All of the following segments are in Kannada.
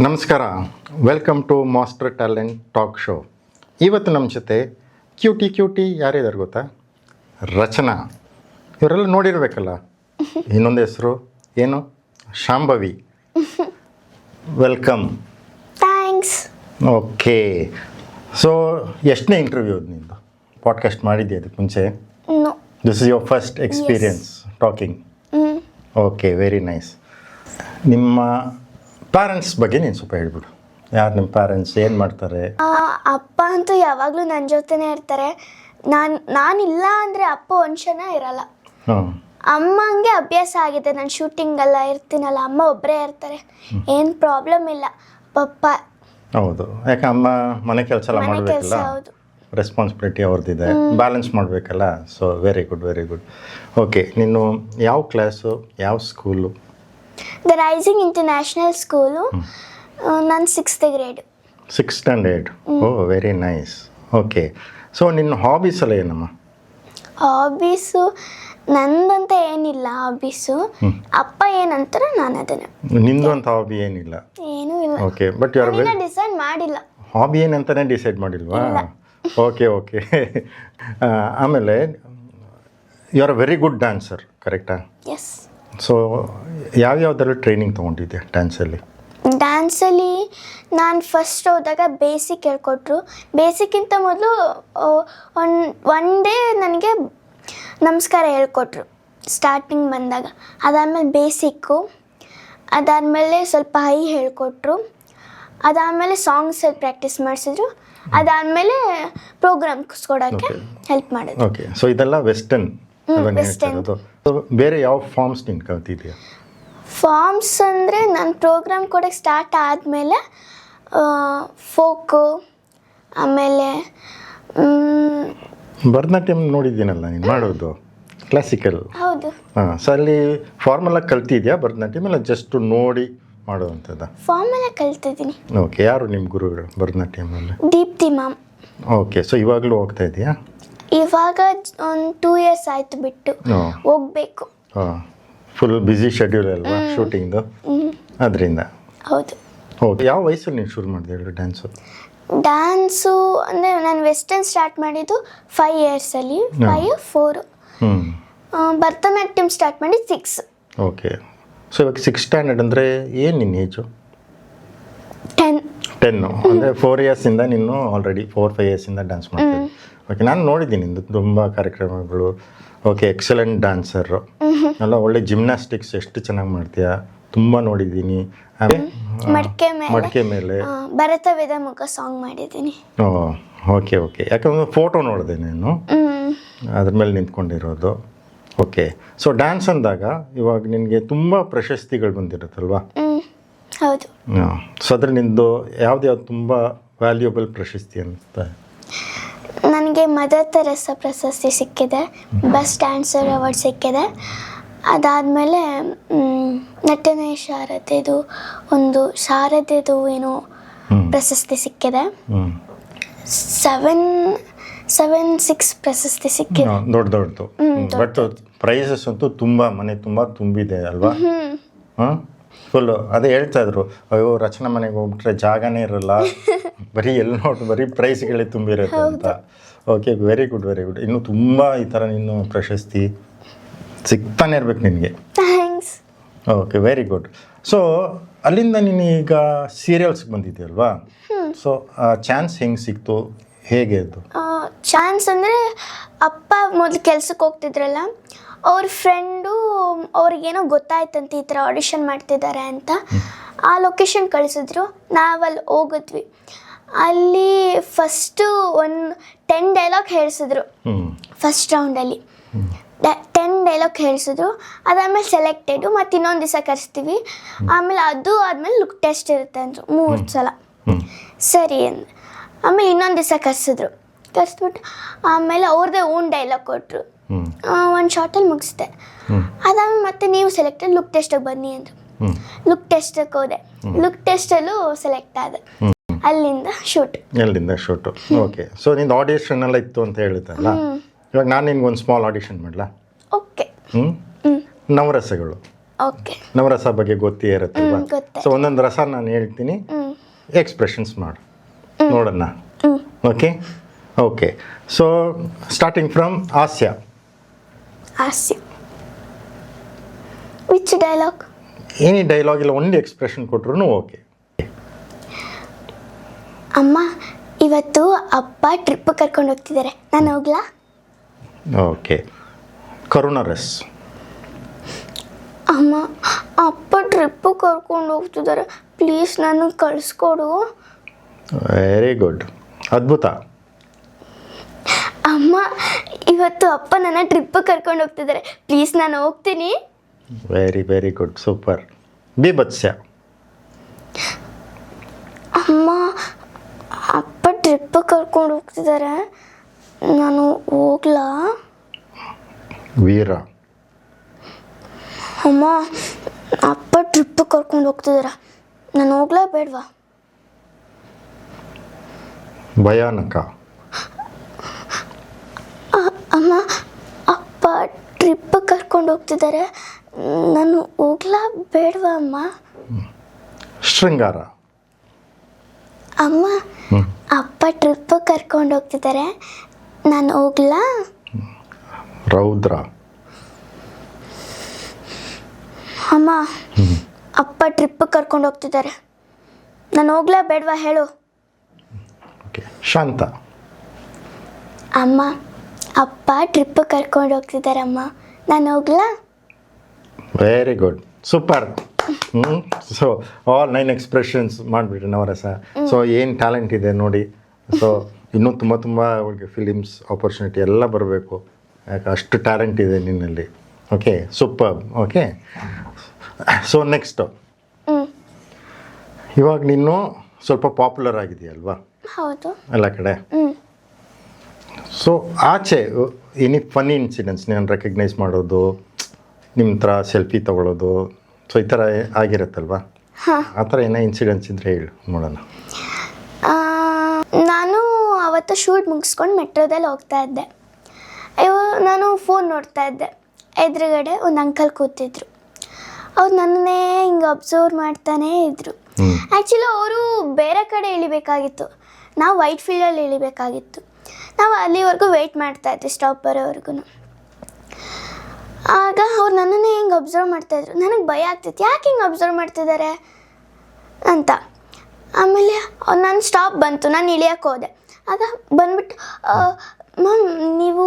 ನಮಸ್ಕಾರ, welcome to master talent talk show. ಇವತ್ತು ನಮ್ಮ ಜೊತೆ ಕ್ಯೂಟಿ ಯಾರಿದ್ದಾರೆ ಗೊತ್ತಾ? ರಚನಾ. ಇವರೆಲ್ಲ ನೋಡಿರ್ಬೇಕಲ್ಲ. ಇನ್ನೊಂದು ಹೆಸರು ಏನು? ಶಾಂಭವಿ. ವೆಲ್ಕಮ್. ಥ್ಯಾಂಕ್ಸ್. ಓಕೆ, ಸೊ ಎಷ್ಟನೇ ಇಂಟರ್ವ್ಯೂ ಅದು ನಿಂದು? ಪಾಡ್ಕಾಸ್ಟ್ ಮಾಡಿದ್ದೆ ಅದಕ್ಕೆ ಮುಂಚೆ? No. This is your first experience talking? Okay, very nice. ನಿಮ್ಮ ಪ್ಯಾರೆಂಟ್ಸ್ ಬಗ್ಗೆ ನೀನು ಸ್ವಲ್ಪ ಹೇಳ್ಬಿಡು. ಯಾರು ನಿಮ್ಮ ಪ್ಯಾರೆಂಟ್ಸ್? ಏನು ಮಾಡ್ತಾರೆ? ಅಪ್ಪ ಅಂತೂ ಯಾವಾಗಲೂ ನನ್ನ ಜೊತೆನೇ ಇರ್ತಾರೆ. ನಾನಿಲ್ಲ ಅಂದರೆ ಅಪ್ಪ ಒಂದು ಕ್ಷಣ ಇರಲ್ಲ. ಅಮ್ಮಂಗೆ ಅಭ್ಯಾಸ ಆಗಿದೆ, ನಾನು ಶೂಟಿಂಗೆಲ್ಲ ಇರ್ತೀನಲ್ಲ, ಅಮ್ಮ ಒಬ್ಬರೇ ಇರ್ತಾರೆ, ಏನು ಪ್ರಾಬ್ಲಮ್ ಇಲ್ಲ. ಪಪ್ಪ ಹೌದು, ಯಾಕೆ ಅಮ್ಮ ಮನೆ ಕೆಲಸ ಎಲ್ಲ ಮನೆ ಕೆಲಸ. ಮಾಡಬೇಕಲ್ಲ, ಹೌದು. ರೆಸ್ಪಾನ್ಸಿಬಿಲಿಟಿ ಅವ್ರದ್ದಿದೆ, ಬ್ಯಾಲೆನ್ಸ್ ಮಾಡಬೇಕಲ್ಲ. So very good. ಓಕೆ, ನೀನು ಯಾವ ಕ್ಲಾಸು, ಯಾವ school? The rising international school. ನಾನು 6th grade. 6th standard. Oh very nice. Okay, so ನಿನ್ನ ಹಾಬೀಸ್ ಎಲ್ಲ ಏನಮ್ಮ? ಹಾಬೀಸು ನಂದಂತ ಏನಿಲ್ಲ. ಹಾಬೀಸು ಅಪ್ಪ ಏನಂತಾರೆ ನಾನು ಅದನ್ನೇ. ನಿಂದು ಅಂತ ಹಾಬಿ ಏನಿಲ್ಲ? ಏನೂ ಇಲ್ಲ. Okay, but you are very decide ಮಾಡಿಲ್ಲ. ಹಾಬಿ ಏನಂತಾನೆ ಡಿಸೈಡ್ ಮಾಡಿಲ್ವಾ? ಓಕೆ. ಆಮೇಲೆ you are a very good dancer, ಕರೆಕ್ಟಾ? ಎಸ್. ಸೊ ಯಾವ್ಯಾವ್ದೆಲ್ಲ ಟ್ರೈನಿಂಗ್ ತೊಗೊಂಡಿದ್ದೆ ಡ್ಯಾನ್ಸಲ್ಲಿ? ಡ್ಯಾನ್ಸಲ್ಲಿ ನಾನು ಫಸ್ಟ್ ಹೋದಾಗ ಬೇಸಿಕ್ ಹೇಳ್ಕೊಟ್ರು. ಬೇಸಿಕ್ಕಿಂತ ಮೊದಲು ಒನ್ ಡೇ ನನಗೆ ನಮಸ್ಕಾರ ಹೇಳ್ಕೊಟ್ರು ಸ್ಟಾರ್ಟಿಂಗ್ ಬಂದಾಗ. ಅದಾದಮೇಲೆ ಬೇಸಿಕ್ಕು, ಅದಾದಮೇಲೆ ಸ್ವಲ್ಪ ಹೈ ಹೇಳ್ಕೊಟ್ರು, ಅದಾದಮೇಲೆ ಸಾಂಗ್ಸ್ ಪ್ರಾಕ್ಟೀಸ್ ಮಾಡಿಸಿದ್ರು, ಅದಾದಮೇಲೆ ಪ್ರೋಗ್ರಾಮ್ಸ್ ಕೊಡೋಕ್ಕೆ ಹೆಲ್ಪ್ ಮಾಡಿದ್ರು. ಓಕೆ, ಸೊ ಇದೆಲ್ಲ ವೆಸ್ಟರ್ನ್. ಬೇರೆ ಯಾವ ಫಾರ್ಮ್ಸ್ ನೀನು ಕಲ್ತಿದ್ಯಾ? ಫಾರ್ಮ್ಸ್ ಅಂದರೆ ನಾನು ಪ್ರೋಗ್ರಾಮ್ ಕೊಡೋಕ್ಕೆ ಸ್ಟಾರ್ಟ್ ಆದಮೇಲೆ ಫೋಕು, ಆಮೇಲೆ ಭರತನಾಟ್ಯಂ ನೋಡಿದ್ದೀನಲ್ಲ ನೀನು ಮಾಡೋದು, ಕ್ಲಾಸಿಕಲ್. ಹೌದು. ಹಾಂ, ಸೊ ಅಲ್ಲಿ ಫಾರ್ಮಲ್ಲ ಕಲ್ತಿದ್ಯಾ ಭರತನಾಟ್ಯಂ, ಇಲ್ಲ ಜಸ್ಟ್ ನೋಡಿ ಮಾಡೋವಂಥದ್ದು? ಫಾರ್ಮೆಲ್ಲ ಕಲ್ತಿದ್ದೀನಿ. ಓಕೆ, ಯಾರು ನಿಮ್ಮ ಗುರುಗಳು ಭರತನಾಟ್ಯಮಲ್ಲಿ? ದೀಪ್ತಿ ಮ್ಯಾಮ್. ಓಕೆ, ಸೊ ಇವಾಗಲೂ ಹೋಗ್ತಾ ಇದೆಯಾ? ಇವಾಗ ಒಂದು 2 years ಆಯಿತು ಬಿಟ್ಟು. ಹೋಗ್ಬೇಕು. ಹಾಂ, ಫುಲ್ ಬ್ಯುಸಿ ಶೆಡ್ಯೂಲ್ ಅಲ್ವಾ ಶೂಟಿಂಗ್ದು, ಅದರಿಂದ. ಹೌದು. ಓಕೆ, ಯಾವ ವಯಸ್ಸಲ್ಲಿ ನೀನು ಶುರು ಮಾಡಿದೆ ಹೇಳು ಡ್ಯಾನ್ಸು? ಡ್ಯಾನ್ಸು ಅಂದರೆ ನಾನು ವೆಸ್ಟರ್ನ್ ಸ್ಟಾರ್ಟ್ ಮಾಡಿದ್ದು 5 yearsಲ್ಲಿ, 5, 4. ಭರತನಾಟ್ಯಂ ಸ್ಟಾರ್ಟ್ ಮಾಡಿ 6. ಓಕೆ, ಸೊ ಇವಾಗ 6th standard ಅಂದರೆ ಏನು ನಿನ್ನ ಏಜು? 10 ಅಂದರೆ 4 yearsಯಿಂದ ನೀನು ಆಲ್ರೆಡಿ 4-5 yearsಯಿಂದ ಡ್ಯಾನ್ಸ್ ಮಾಡ್ತೀನಿ. ಓಕೆ, ನಾನು ನೋಡಿದ್ದೀನಿ ನಿಂದು ತುಂಬ ಕಾರ್ಯಕ್ರಮಗಳು. ಓಕೆ, ಎಕ್ಸಲೆಂಟ್ ಡ್ಯಾನ್ಸರು ಅಲ್ಲ, ಒಳ್ಳೆ ಜಿಮ್ನಾಸ್ಟಿಕ್ಸ್ ಎಷ್ಟು ಚೆನ್ನಾಗಿ ಮಾಡ್ತೀಯಾ, ತುಂಬ ನೋಡಿದ್ದೀನಿ. ಮಡಿಕೆ ಮೇಲೆ ಭರತ ವೇದ ಮುಖ ಸಾಂಗ್ ಮಾಡಿದ್ದೀನಿ. ಓಕೆ, ಯಾಕಂದ್ರೆ ಫೋಟೋ ನೋಡಿದೆ ನೀನು ಅದ್ರ ಮೇಲೆ ನಿಂತ್ಕೊಂಡಿರೋದು. ಓಕೆ, ಸೊ ಡ್ಯಾನ್ಸ್ ಅಂದಾಗ ಇವಾಗ ನಿನಗೆ ತುಂಬ ಪ್ರಶಸ್ತಿಗಳು ಬಂದಿರುತ್ತಲ್ವಾ? ಹೌದು. ಸೊ ಅದ್ರ ನಿಂದು ಯಾವ್ದು ತುಂಬ ವ್ಯಾಲ್ಯೂಬಲ್ ಪ್ರಶಸ್ತಿ ಅಂತ? ನನಗೆ ಮದರ್ ತೆರೇಸಾ ಪ್ರಶಸ್ತಿ ಸಿಕ್ಕಿದೆ, ಬೆಸ್ಟ್ ಡ್ಯಾನ್ಸರ್ ಅವಾರ್ಡ್ ಸಿಕ್ಕಿದೆ. ಅದಾದಮೇಲೆ ನಟನೆ ಶಾರದೆದು ಏನೋ ಪ್ರಶಸ್ತಿ ಸಿಕ್ಕಿದೆ. 7-6 ಪ್ರಶಸ್ತಿ ಸಿಕ್ಕಿದೆ. ದೊಡ್ಡದು. ಬಟ್ ಪ್ರೈಸಸ್ ಅಂತೂ ತುಂಬ ಮನೆ ತುಂಬ ತುಂಬಿದೆ ಅಲ್ವಾ? ಹಾಂ, ಫುಲ್ಲು ಅದೇ ಹೇಳ್ತಾ ಇದ್ರು, ಅಯ್ಯೋ ರಚನಾ ಮನೆಗೆ ಹೋಗ್ಬಿಟ್ರೆ ಜಾಗನೇ ಇರಲ್ಲ, ಬರೀ ಎಲ್ಲಿ ನೋಡಿ ಬರೀ ಪ್ರೈಸ್ಗಳೇ ತುಂಬಿರುತ್ತೆ ಅಂತ. Okay, very good. ಇನ್ನು ತುಂಬ ಈ ಥರ ನೀನು ಪ್ರಶಸ್ತಿ ಸಿಗ್ತಾನೆ ಇರ್ಬೇಕು ನಿನಗೆ. Thanks. Okay, very good. So ಅಲ್ಲಿಂದ ನೀನು ಈಗ ಸೀರಿಯಲ್ಸ್ಗೆ ಬಂದಿದ್ದೀಯಲ್ವಾ? ಸೊ ಚಾನ್ಸ್ ಹೆಂಗೆ ಸಿಕ್ತು, ಹೇಗೆ ಅದು? ಚಾನ್ಸ್ ಅಂದರೆ ಅಪ್ಪ ಮೊದಲು ಕೆಲ್ಸಕ್ಕೆ ಹೋಗ್ತಿದ್ರಲ್ಲ, ಅವ್ರ ಫ್ರೆಂಡು ಅವ್ರಿಗೇನೋ ಗೊತ್ತಾಯ್ತಂತೆ ಈ ಥರ ಆಡಿಷನ್ ಮಾಡ್ತಿದ್ದಾರೆ ಅಂತ. ಆ ಲೊಕೇಶನ್ ಕಳಿಸಿದ್ರು, ನಾವಲ್ಲಿ ಹೋಗಿದ್ವಿ. ಅಲ್ಲಿ ಫಸ್ಟು ಒಂದು 10 ಡೈಲಾಗ್ ಹೇಳಿಸಿದ್ರು ಫಸ್ಟ್ ರೌಂಡಲ್ಲಿ. 10 ಡೈಲಾಗ್ ಹೇಳಿಸಿದ್ರು. ಅದಾದಮೇಲೆ ಸೆಲೆಕ್ಟೆಡು, ಮತ್ತು ಇನ್ನೊಂದು ದಿವಸ ಕರೆಸ್ತೀವಿ, ಆಮೇಲೆ ಆದಮೇಲೆ ಲುಕ್ ಟೆಸ್ಟ್ ಇರುತ್ತೆ ಅಂದರು 3 ಸಲ. ಸರಿ ಅಂದೆ. ಆಮೇಲೆ ಇನ್ನೊಂದು ದಿವಸ ಕರೆಸ್ಬಿಟ್ಟು ಆಮೇಲೆ ಅವ್ರದ್ದೇ ಓನ್ ಡೈಲಾಗ್ ಕೊಟ್ಟರು. ಒಂದು ಶಾರ್ಟಲ್ಲಿ ಮುಗಿಸ್ದೆ. ಅದಾದ್ಮೇಲೆ ಮತ್ತೆ ನೀವು ಸೆಲೆಕ್ಟೆಡ್, ಲುಕ್ ಟೆಸ್ಟಿಗೆ ಬನ್ನಿ ಅಂದರು. ಲುಕ್ ಟೆಸ್ಟಿಗೆ ಹೋದೆ. ಲುಕ್ ಟೆಸ್ಟಲ್ಲೂ ಸೆಲೆಕ್ಟ್ ಆದೆ. ಅಲ್ಲಿಂದ ಶೂಟು. ಓಕೆ, ಸೊ ನಿಂದು ಆಡಿಷನ್ ಎಲ್ಲ ಇತ್ತು ಅಂತ ಹೇಳಿದ್ದಲ್ಲ, ಇವಾಗ ನಾನು ನಿನ್ಗೆ ಒಂದು ಸ್ಮಾಲ್ ಆಡಿಷನ್ ಮಾಡಲಾ? ಓಕೆ. ನವರಸಗಳು ಓಕೆ. ನವರಸ ಬಗ್ಗೆ ಗೊತ್ತೇ ಇರುತ್ತಲ್ವಾ? ಗೊತ್ತೆ. ಸೊ ಒಂದೊಂದು ರಸ ನಾನು ಹೇಳ್ತೀನಿ, ಎಕ್ಸ್ಪ್ರೆಷನ್ಸ್ ಮಾಡು ನೋಡೋಣ. Okay okay. So starting from ಹಾಸ್ಯ. ಹಾಸ್ಯ. Which dialogue? ಎನಿ ಡೈಲಾಗ್ ಇಲ್ಲ, ಒಂದು ಎಕ್ಸ್ಪ್ರೆಷನ್ ಕೊಟ್ರು ಓಕೆ. ಅಮ್ಮ ಇವತ್ತು ಅಪ್ಪ ಟ್ರಿಪ್ ಕರ್ಕೊಂಡು ಹೋಗ್ತಿದ್ದಾರೆ, ನಾನು ಹೋಗ್ಲಾ? ಓಕೆ. ಕರುಣರಸ್. ಅಮ್ಮ ಅಪ್ಪ ಟ್ರಿಪ್ಪು ಕರ್ಕೊಂಡು ಹೋಗ್ತಿದ್ದಾರೆ, ಪ್ಲೀಸ್ ನಾನು ಕಳಿಸ್ಕೊಡು. Very good. ಅದ್ಭುತ. ಅಮ್ಮ ಇವತ್ತು ಅಪ್ಪ ನನ್ನ ಟ್ರಿಪ್ ಕರ್ಕೊಂಡು ಹೋಗ್ತಿದ್ದಾರೆ, ಪ್ಲೀಸ್ ನಾನು ಹೋಗ್ತೀನಿ. Very very good, super. ಬೀಭತ್ಸ್ಯ. ಅಮ್ಮ ಅಪ್ಪ ಟ್ರಿಪ್ ಕರ್ಕೊಂಡು ಹೋಗ್ತಿದ್ದಾರೆ, ನಾನು ಹೋಗ್ಲಾ? ವೀರ. ಅಮ್ಮ ಅಪ್ಪ ಟ್ರಿಪ್ ಕರ್ಕೊಂಡು ಹೋಗ್ತಿದ್ದಾರೆ, ನಾನು ಹೋಗ್ಲಾ ಬೇಡವಾ? ಭಯಾನಕ. ಅಮ್ಮ ಅಪ್ಪ ಟ್ರಿಪ್ ಕರ್ಕೊಂಡು ಹೋಗ್ತಿದ್ದಾರೆ, ನಾನು ಹೋಗ್ಲಾ ಬೇಡವಾ ಅಮ್ಮ? ಶೃಂಗಾರ. ಅಮ್ಮ ಅಪ್ಪ ಟ್ರಿಪ್ ಕರ್ಕೊಂಡು ಹೋಗ್ತಿದ್ದಾರೆ, ನಾನು ಹೋಗ್ಲಾ? ರೌದ್ರ. ಅಮ್ಮ ಅಪ್ಪ ಟ್ರಿಪ್ ಕರ್ಕೊಂಡು ಹೋಗ್ತಿದ್ದಾರೆ, ನಾನು ಹೋಗ್ಲಾ ಬೇಡವಾ ಹೇಳು? ಓಕೆ. ಶಾಂತ. ಅಮ್ಮ ಅಪ್ಪ ಟ್ರಿಪ್ ಕರ್ಕೊಂಡು ಹೋಗ್ತಿದ್ದಾರಮ್ಮ, ನಾನು ಹೋಗ್ಲಾ? Very good, super. So all 9 expressions ಮಾಡಿಬಿಟ್ರಿ ನವರಸ. ಸೊ ಏನು ಟ್ಯಾಲೆಂಟ್ ಇದೆ ನೋಡಿ. ಸೊ ಇನ್ನೂ ತುಂಬ ತುಂಬ ಅವ್ರಿಗೆ ಫಿಲಿಮ್ಸ್ ಆಪರ್ಚುನಿಟಿ ಎಲ್ಲ ಬರಬೇಕು, ಯಾಕೆ ಅಷ್ಟು ಟ್ಯಾಲೆಂಟ್ ಇದೆ ನಿನ್ನಲ್ಲಿ. Okay, super. Okay. So next, ಇವಾಗ ನೀನು ಸ್ವಲ್ಪ ಪಾಪ್ಯುಲರ್ ಆಗಿದೆಯಲ್ವಾ ಹೌದು. ಎಲ್ಲ ಕಡೆ. ಸೊ ಆಚೆ ಎನಿ ಫನ್ನಿ ಇನ್ಸಿಡೆಂಟ್ಸ್ ನಾನು ರೆಕಗ್ನೈಸ್ ಮಾಡೋದು, ನಿಮ್ಮ ಥರ ಸೆಲ್ಫಿ ತೊಗೊಳೋದು, ಸೊ ಈ ಥರ ಆಗಿರುತ್ತಲ್ವಾ? ಆ ಥರ ಏನೋ ಇನ್ಸಿಡೆಂಟ್ಸ್ ಇದ್ದರೆ ಹೇಳು ನೋಡೋಣ. ನಾನು ಅವತ್ತು ಶೂಟ್ ಮುಗಿಸ್ಕೊಂಡು ಮೆಟ್ರೋದಲ್ಲಿ ಹೋಗ್ತಾ ಇದ್ದೆ. ನಾನು ಫೋನ್ ನೋಡ್ತಾ ಇದ್ದೆ, ಎದುರುಗಡೆ ಒಂದು ಅಂಕಲ್ ಕೂತಿದ್ರು. ಅವ್ರು ನನ್ನನ್ನೇ ಹಿಂಗೆ ಅಬ್ಸರ್ವ್ ಮಾಡ್ತಾನೇ ಇದ್ದರು. ಆ್ಯಕ್ಚುಲಿ ಅವರು ಬೇರೆ ಕಡೆ ಇಳಿಬೇಕಾಗಿತ್ತು, ನಾವು ವೈಟ್ ಫೀಲ್ಡಲ್ಲಿ ಇಳಿಬೇಕಾಗಿತ್ತು. ನಾವು ಅಲ್ಲಿವರೆಗೂ ವೆಯ್ಟ್ ಮಾಡ್ತಾಯಿದ್ವಿ ಸ್ಟಾಪ್ ಬರೋವರೆಗೂ. ಆಗ ಅವ್ರು ನನ್ನನ್ನೇ ಹಿಂಗೆ ಅಬ್ಸರ್ವ್ ಮಾಡ್ತಾಯಿದ್ರು. ನನಗೆ ಭಯ ಆಗ್ತಿತ್ತು, ಯಾಕೆ ಹಿಂಗೆ ಅಬ್ಸರ್ವ್ ಮಾಡ್ತಿದ್ದಾರೆ ಅಂತ. ಆಮೇಲೆ ನನ್ನ ಸ್ಟಾಪ್ ಬಂತು, ನಾನು ಇಳಿಯೋಕ್ಕೆ ಹೋದೆ. ಆಗ ಬಂದ್ಬಿಟ್ಟು, ಮ್ಯಾಮ್ ನೀವು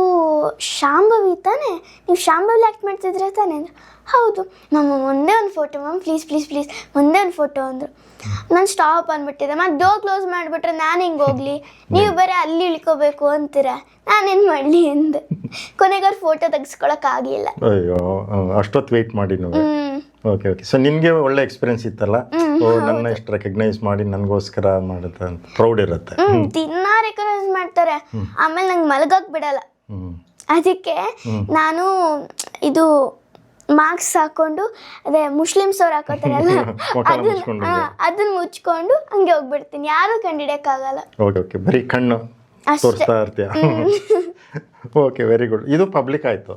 ಶಾಂಭವಿ ತಾನೇ, ನೀವು ಶಾಂಭವಿ ಆ್ಯಕ್ಟ್ ಮಾಡ್ತಿದ್ರೆ ತಾನೇ ಅಂದರು. ಹೌದು ಮ್ಯಾಮ್, ಒಂದೇ ಒಂದು photo ma'am, please please please ಒಂದೇ ಒಂದು ಫೋಟೋ ಅಂದರು. ನಾನು ಸ್ಟಾಪ್ ಅಂದ್ಬಿಟ್ಟಿದ್ದೆ, ಮತ್ತು ಡೋರ್ ಕ್ಲೋಸ್ ಮಾಡಿಬಿಟ್ರೆ ನಾನು ಹಿಂಗೆ ಹೋಗಲಿ, ನೀವು ಬರೀ ಅಲ್ಲಿ ಇಳ್ಕೋಬೇಕು ಅಂತೀರ, ನಾನೇನು ಮಾಡಲಿ ಅಂದೆ. ಕೊನೆಗೆ ಅವ್ರು ಫೋಟೋ ತೆಗೆಸ್ಕೊಳಕ್ಕಾಗಿಲ್ಲ. ಅಯ್ಯೋ, ಅಷ್ಟೊತ್ತು ವೆಯ್ಟ್ ಮಾಡಿ ನೀವು. Okay okay. ಸೊ ನಿನಗೆ ಒಳ್ಳೆ ಎಕ್ಸ್ಪೀರಿಯನ್ಸ್ ಇತ್ತಲ್ಲ, ಓ ನನ್ನ ಎಷ್ಟು ರೆಕಗ್ನೈಸ್ ಮಾಡಿ ನನಗೋಸ್ಕರ ಮಾಡುತ್ತೆ ಅಂತ ಪ್ರೌಡ್ ಇರುತ್ತೆ. ದಿನ ರೆಕಗ್ನೈಸ್ ಮಾಡ್ತಾರೆ, ಆಮೇಲೆ ನಂಗೆ ಮಲಗಕ್ಕೆ ಬಿಡಲ್ಲ. ಅದಕ್ಕೆ ನಾನು ಇದು ಮಾರ್ಕ್ಸ್ ಹಾಕೊಂಡು, ಅದೇ ಮುಸ್ಲಿಮ್ಸ್ ಅವ್ರು ಹಾಕೋತಾರಲ್ಲ ಅದನ್ನ ಮುಚ್ಕೊಂಡು ಹಂಗೆ ಹೋಗ್ಬಿಡ್ತೀನಿ, ಯಾರು ಕಂಡಿಡಿಯಕ್ಕಾಗಲ್ಲ. Okay okay. ಬರೀ ಕಣ್ಣು ತೋರಿಸ್ತಾ ಇರ್ತೀಯ. Okay, very good. ಇದು ಪಬ್ಲಿಕ್ ಆಯಿತು.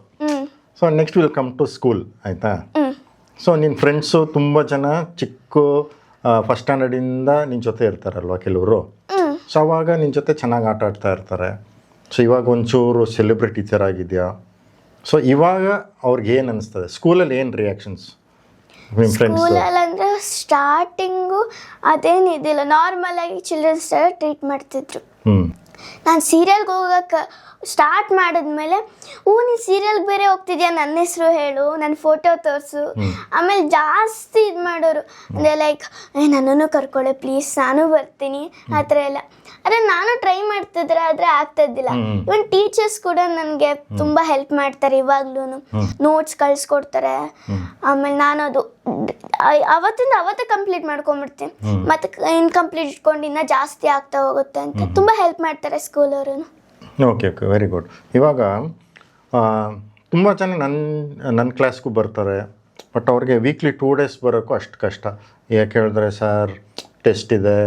So next will come to school, ಆಯಿತಾ? ಸೊ ನಿನ್ನ ಫ್ರೆಂಡ್ಸು ತುಂಬ ಜನ ಚಿಕ್ಕ ಫಸ್ಟ್ ಸ್ಟ್ಯಾಂಡರ್ಡಿಂದ ನಿನ್ನ ಜೊತೆ ಇರ್ತಾರಲ್ವ ಕೆಲವರು. ಸೊ ಅವಾಗ ನಿನ್ನ ಜೊತೆ ಚೆನ್ನಾಗಿ ಆಟ ಆಡ್ತಾ ಇರ್ತಾರೆ. ಸೊ ಇವಾಗ ಒಂಚೂರು ಸೆಲೆಬ್ರಿಟಿ ಥರ ಆಗಿದೆಯಾ? ಸೊ ಇವಾಗ ಅವ್ರಿಗೆ ಏನು ಅನಿಸ್ತದೆ? ಸ್ಕೂಲಲ್ಲಿ ಏನು ರಿಯಾಕ್ಷನ್ಸ್ ನಿಮ್ಮ ಫ್ರೆಂಡ್ಸ್? ಸ್ಕೂಲಲ್ಲಿ ಅಂದರೆ ಸ್ಟಾರ್ಟಿಂಗು ಅದೇನಿದಿಲ್ಲ, ನಾರ್ಮಲಾಗಿ ಚಿಲ್ಡ್ರನ್ಸ್ ಥರ ಟ್ರೀಟ್ ಮಾಡ್ತಿದ್ರು. ನಾನು ಸೀರಿಯಲ್ಗೆ ಹೋಗೋಕೆ ಸ್ಟಾರ್ಟ್ ಮಾಡಿದ್ಮೇಲೆ, ನೀನು ಸೀರಿಯಲ್ಗೆ ಬೇರೆ ಹೋಗ್ತಿದ್ಯಾ, ನನ್ನ ಹೆಸರು ಹೇಳು, ನನ್ನ ಫೋಟೋ ತೋರಿಸು. ಆಮೇಲೆ ಜಾಸ್ತಿ ಇದು ಮಾಡೋರು, ಅಂದರೆ ಲೈಕ್ ನನ್ನನ್ನು ಕರ್ಕೊಳ್ಳೆ ಪ್ಲೀಸ್, ನಾನು ಬರ್ತೀನಿ, ಆ ಥರ ಎಲ್ಲ. ಆದರೆ ನಾನು ಟ್ರೈ ಮಾಡ್ತಿದ್ರೆ ಆದರೆ ಆಗ್ತಾಯಿದ್ದಿಲ್ಲ. ಇವನ್ ಟೀಚರ್ಸ್ ಕೂಡ ನನಗೆ ತುಂಬ ಹೆಲ್ಪ್ ಮಾಡ್ತಾರೆ ಇವಾಗ್ಲೂ, ನೋಟ್ಸ್ ಕಳಿಸ್ಕೊಡ್ತಾರೆ. ಆಮೇಲೆ ನಾನು ಅದು ಅವತ್ತಿಂದ ಅವತ್ತೇ ಕಂಪ್ಲೀಟ್ ಮಾಡ್ಕೊಂಬಿಡ್ತೀನಿ, ಮತ್ತು ಇನ್ಕಂಪ್ಲೀಟ್ ಇಟ್ಕೊಂಡು ಇನ್ನೂ ಜಾಸ್ತಿ ಆಗ್ತಾ ಹೋಗುತ್ತೆ ಅಂತ ತುಂಬ ಹೆಲ್ಪ್ ಮಾಡ್ತಾರೆ ಸ್ಕೂಲವರು. Okay okay, very good. ಇವಾಗ ತುಂಬ ಜನ ನನ್ನ ಕ್ಲಾಸ್ಗೂ ಬರ್ತಾರೆ, ಬಟ್ ಅವ್ರಿಗೆ ವೀಕ್ಲಿ 2 days ಬರೋಕ್ಕೂ ಅಷ್ಟು ಕಷ್ಟ. ಯಾಕೆ ಹೇಳಿದ್ರೆ, ಸರ್ ಟೆಸ್ಟ್ ಇದೆ,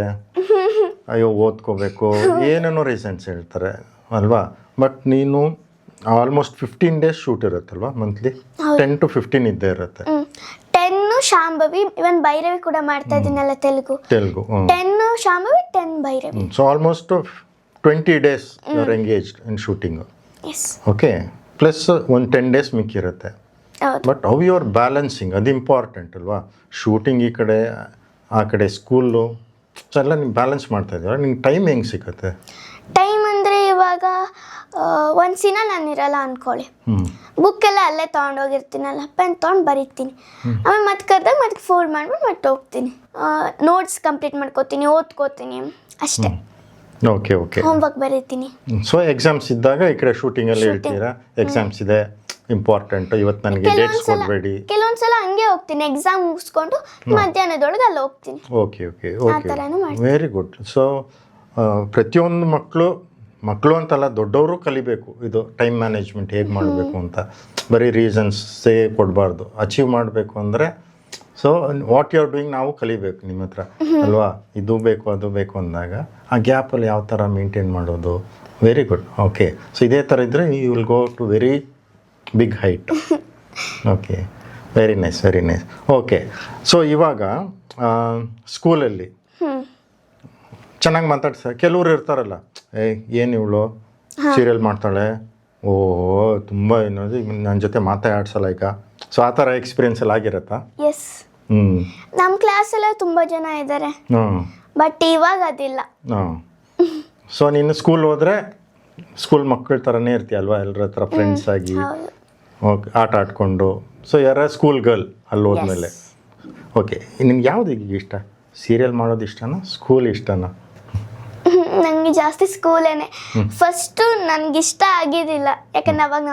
ಅಯ್ಯೋ ಓದ್ಕೋಬೇಕು, ಏನೇನೋ ರೀಸನ್ಸ್ ಹೇಳ್ತಾರೆ ಅಲ್ವಾ? ಬಟ್ ನೀನು ಆಲ್ಮೋಸ್ಟ್ 15 days ಶೂಟ್ ಇರುತ್ತಲ್ವಾ ಮಂತ್ಲಿ? 10 to 15 ಇದ್ದೇ ಇರುತ್ತೆ. ಶಾಂಭವಿ, ಇವನ್ ಭೈರವಿ ಕೂಡ ಮಾಡ್ತಾ ಇದ್ದೀನಲ್ಲ Telugu. 10 Shambhavi, 10 Bhairavi. So almost 20 days you are engaged in shooting. Yes. Okay, plus ಒಂದು 10 days ಮಿಕ್ಕಿರುತ್ತೆ. ಹೌದು. But how you are balancing, ಅದು ಇಂಪಾರ್ಟೆಂಟ್ ಅಲ್ವಾ? ಶೂಟಿಂಗ್ ಈ ಕಡೆ, ಆ ಕಡೆ ಸ್ಕೂಲು, ಸೊ ಎಲ್ಲ ನೀವು ಬ್ಯಾಲೆನ್ಸ್ ಮಾಡ್ತಾ ಇದ್ದೀರ. ನಿಮ್ಗೆ ಟೈಮ್ ಹೆಂಗೆ ಸಿಗುತ್ತೆ? ಟೈಮ್ ಅಂದರೆ ಇವಾಗ ಒಂದು ಸಿನ ನಾನು ಇರಲ್ಲ ಅಂದ್ಕೊಳ್ಳಿ, ಬುಕ್ ಎಲ್ಲ ಅಲ್ಲೇ ತೊಗೊಂಡೋಗಿರ್ತೀನಲ್ಲ, ಪೆನ್ ತೊಗೊಂಡು ಬರೀತೀನಿ. ಆಮೇಲೆ ಮತ್ತೆ ಕರೆದಾಗ ಮತ್ತೆ ಫೋಲ್ಡ್ ಮಾಡ್ಬಿಟ್ಟು ಮತ್ತೆ ಹೋಗ್ತೀನಿ, ನೋಟ್ಸ್ ಕಂಪ್ಲೀಟ್ ಮಾಡ್ಕೋತೀನಿ, ಓದ್ಕೋತೀನಿ ಅಷ್ಟೇ. Okay okay. ಹೋಮ್ವರ್ಕ್ ಬರೀತೀನಿ. ಸೊ ಎಕ್ಸಾಮ್ಸ್ ಇದ್ದಾಗ ಈ ಕಡೆ ಶೂಟಿಂಗಲ್ಲಿ ಹೇಳ್ತೀರಾ, ಎಕ್ಸಾಮ್ಸ್ ಇದೆ ಇಂಪಾರ್ಟೆಂಟ್, ಇವತ್ತು ನನಗೆ ಡೇಟ್ಸ್ ಕೊಡಬೇಡಿ. ಕೆಲವೊಂದ್ಸಲ ಹಂಗೆ ಹೋಗ್ತೀನಿ, ಎಕ್ಸಾಮ್ ಮುಗಿಸ್ಕೊಂಡು ಮಧ್ಯಾಹ್ನದೊಳಗೆ ಅಲ್ಲಿ ಹೋಗ್ತೀನಿ. Okay okay okay, very good. So ಪ್ರತಿಯೊಂದು ಮಕ್ಕಳು ಅಂತಲ್ಲ, ದೊಡ್ಡವರು ಕಲಿಬೇಕು ಇದು ಟೈಮ್ ಮ್ಯಾನೇಜ್ಮೆಂಟ್ ಹೇಗೆ ಮಾಡಬೇಕು ಅಂತ. ಬರೀ ರೀಸನ್ಸೇ ಕೊಡಬಾರ್ದು, ಅಚೀವ್ ಮಾಡಬೇಕು ಅಂದರೆ. So what you are doing ನಾವು ಕಲಿಬೇಕು ನಿಮ್ಮ ಹತ್ರ ಅಲ್ವಾ? ಇದು ಬೇಕು ಅದು ಬೇಕು ಅಂದಾಗ ಆ ಗ್ಯಾಪಲ್ಲಿ ಯಾವ ಥರ ಮೇಂಟೈನ್ ಮಾಡೋದು. Very good. ಓಕೆ, ಸೊ ಇದೇ ಥರ ಇದ್ದರೆ you will go to very big height. Okay, very nice very nice. Okay, so ಇವಾಗ ಸ್ಕೂಲಲ್ಲಿ ಚೆನ್ನಾಗಿ ಮಾತಾಡ್ತಾರೆ. ಕೆಲವರು ಇರ್ತಾರಲ್ಲ, ಏನು ಇವಳು ಸೀರಿಯಲ್ ಮಾಡ್ತಾಳೆ, ಓಹೋ ತುಂಬ ಏನದು ನನ್ನ ಜೊತೆ ಮಾತಾಡ್ಸಲ್ಲ ಈಗ. ಸೊ ಆ ಥರ ಎಕ್ಸ್ಪೀರಿಯನ್ಸ್ ಎಲ್ಲ ಆಗಿರತ್ತಾ? ಎಸ್. ನಮ್ಮ ಕ್ಲಾಸಲ್ಲ ತುಂಬ ಜನ ಇದ್ದಾರೆ, ಬಟ್ ಇವಾಗ ಅದಿಲ್ಲ. ಸೊ ನೀನು ಸ್ಕೂಲ್ ಹೋದರೆ ಸ್ಕೂಲ್ ಮಕ್ಕಳ ಥರನೇ ಇರ್ತೀಯ ಅಲ್ವಾ? ಎಲ್ಲರ ಹತ್ರ ಫ್ರೆಂಡ್ಸ್ ಆಗಿ ಓಕೆ ಆಟ ಆಡ್ಕೊಂಡು. ಸೊ ಯಾರ ಸ್ಕೂಲ್ ಗರ್ಲ್ ಅಲ್ಲಿ ಹೋದ್ಮೇಲೆ. ಓಕೆ, ನಿಮ್ಗೆ ಯಾವುದು ಈಗ ಇಷ್ಟ? ಸೀರಿಯಲ್ ಮಾಡೋದು ಇಷ್ಟನಾ, ಸ್ಕೂಲ್ ಇಷ್ಟನಾ? ನನಗೆ ಜಾಸ್ತಿ ಸ್ಕೂಲೇನೆ. ಫಸ್ಟು ನನಗಿಷ್ಟ ಆಗಿದ್ದಿಲ್ಲ, ಯಾಕಂದ್ರೆ ಅವಾಗ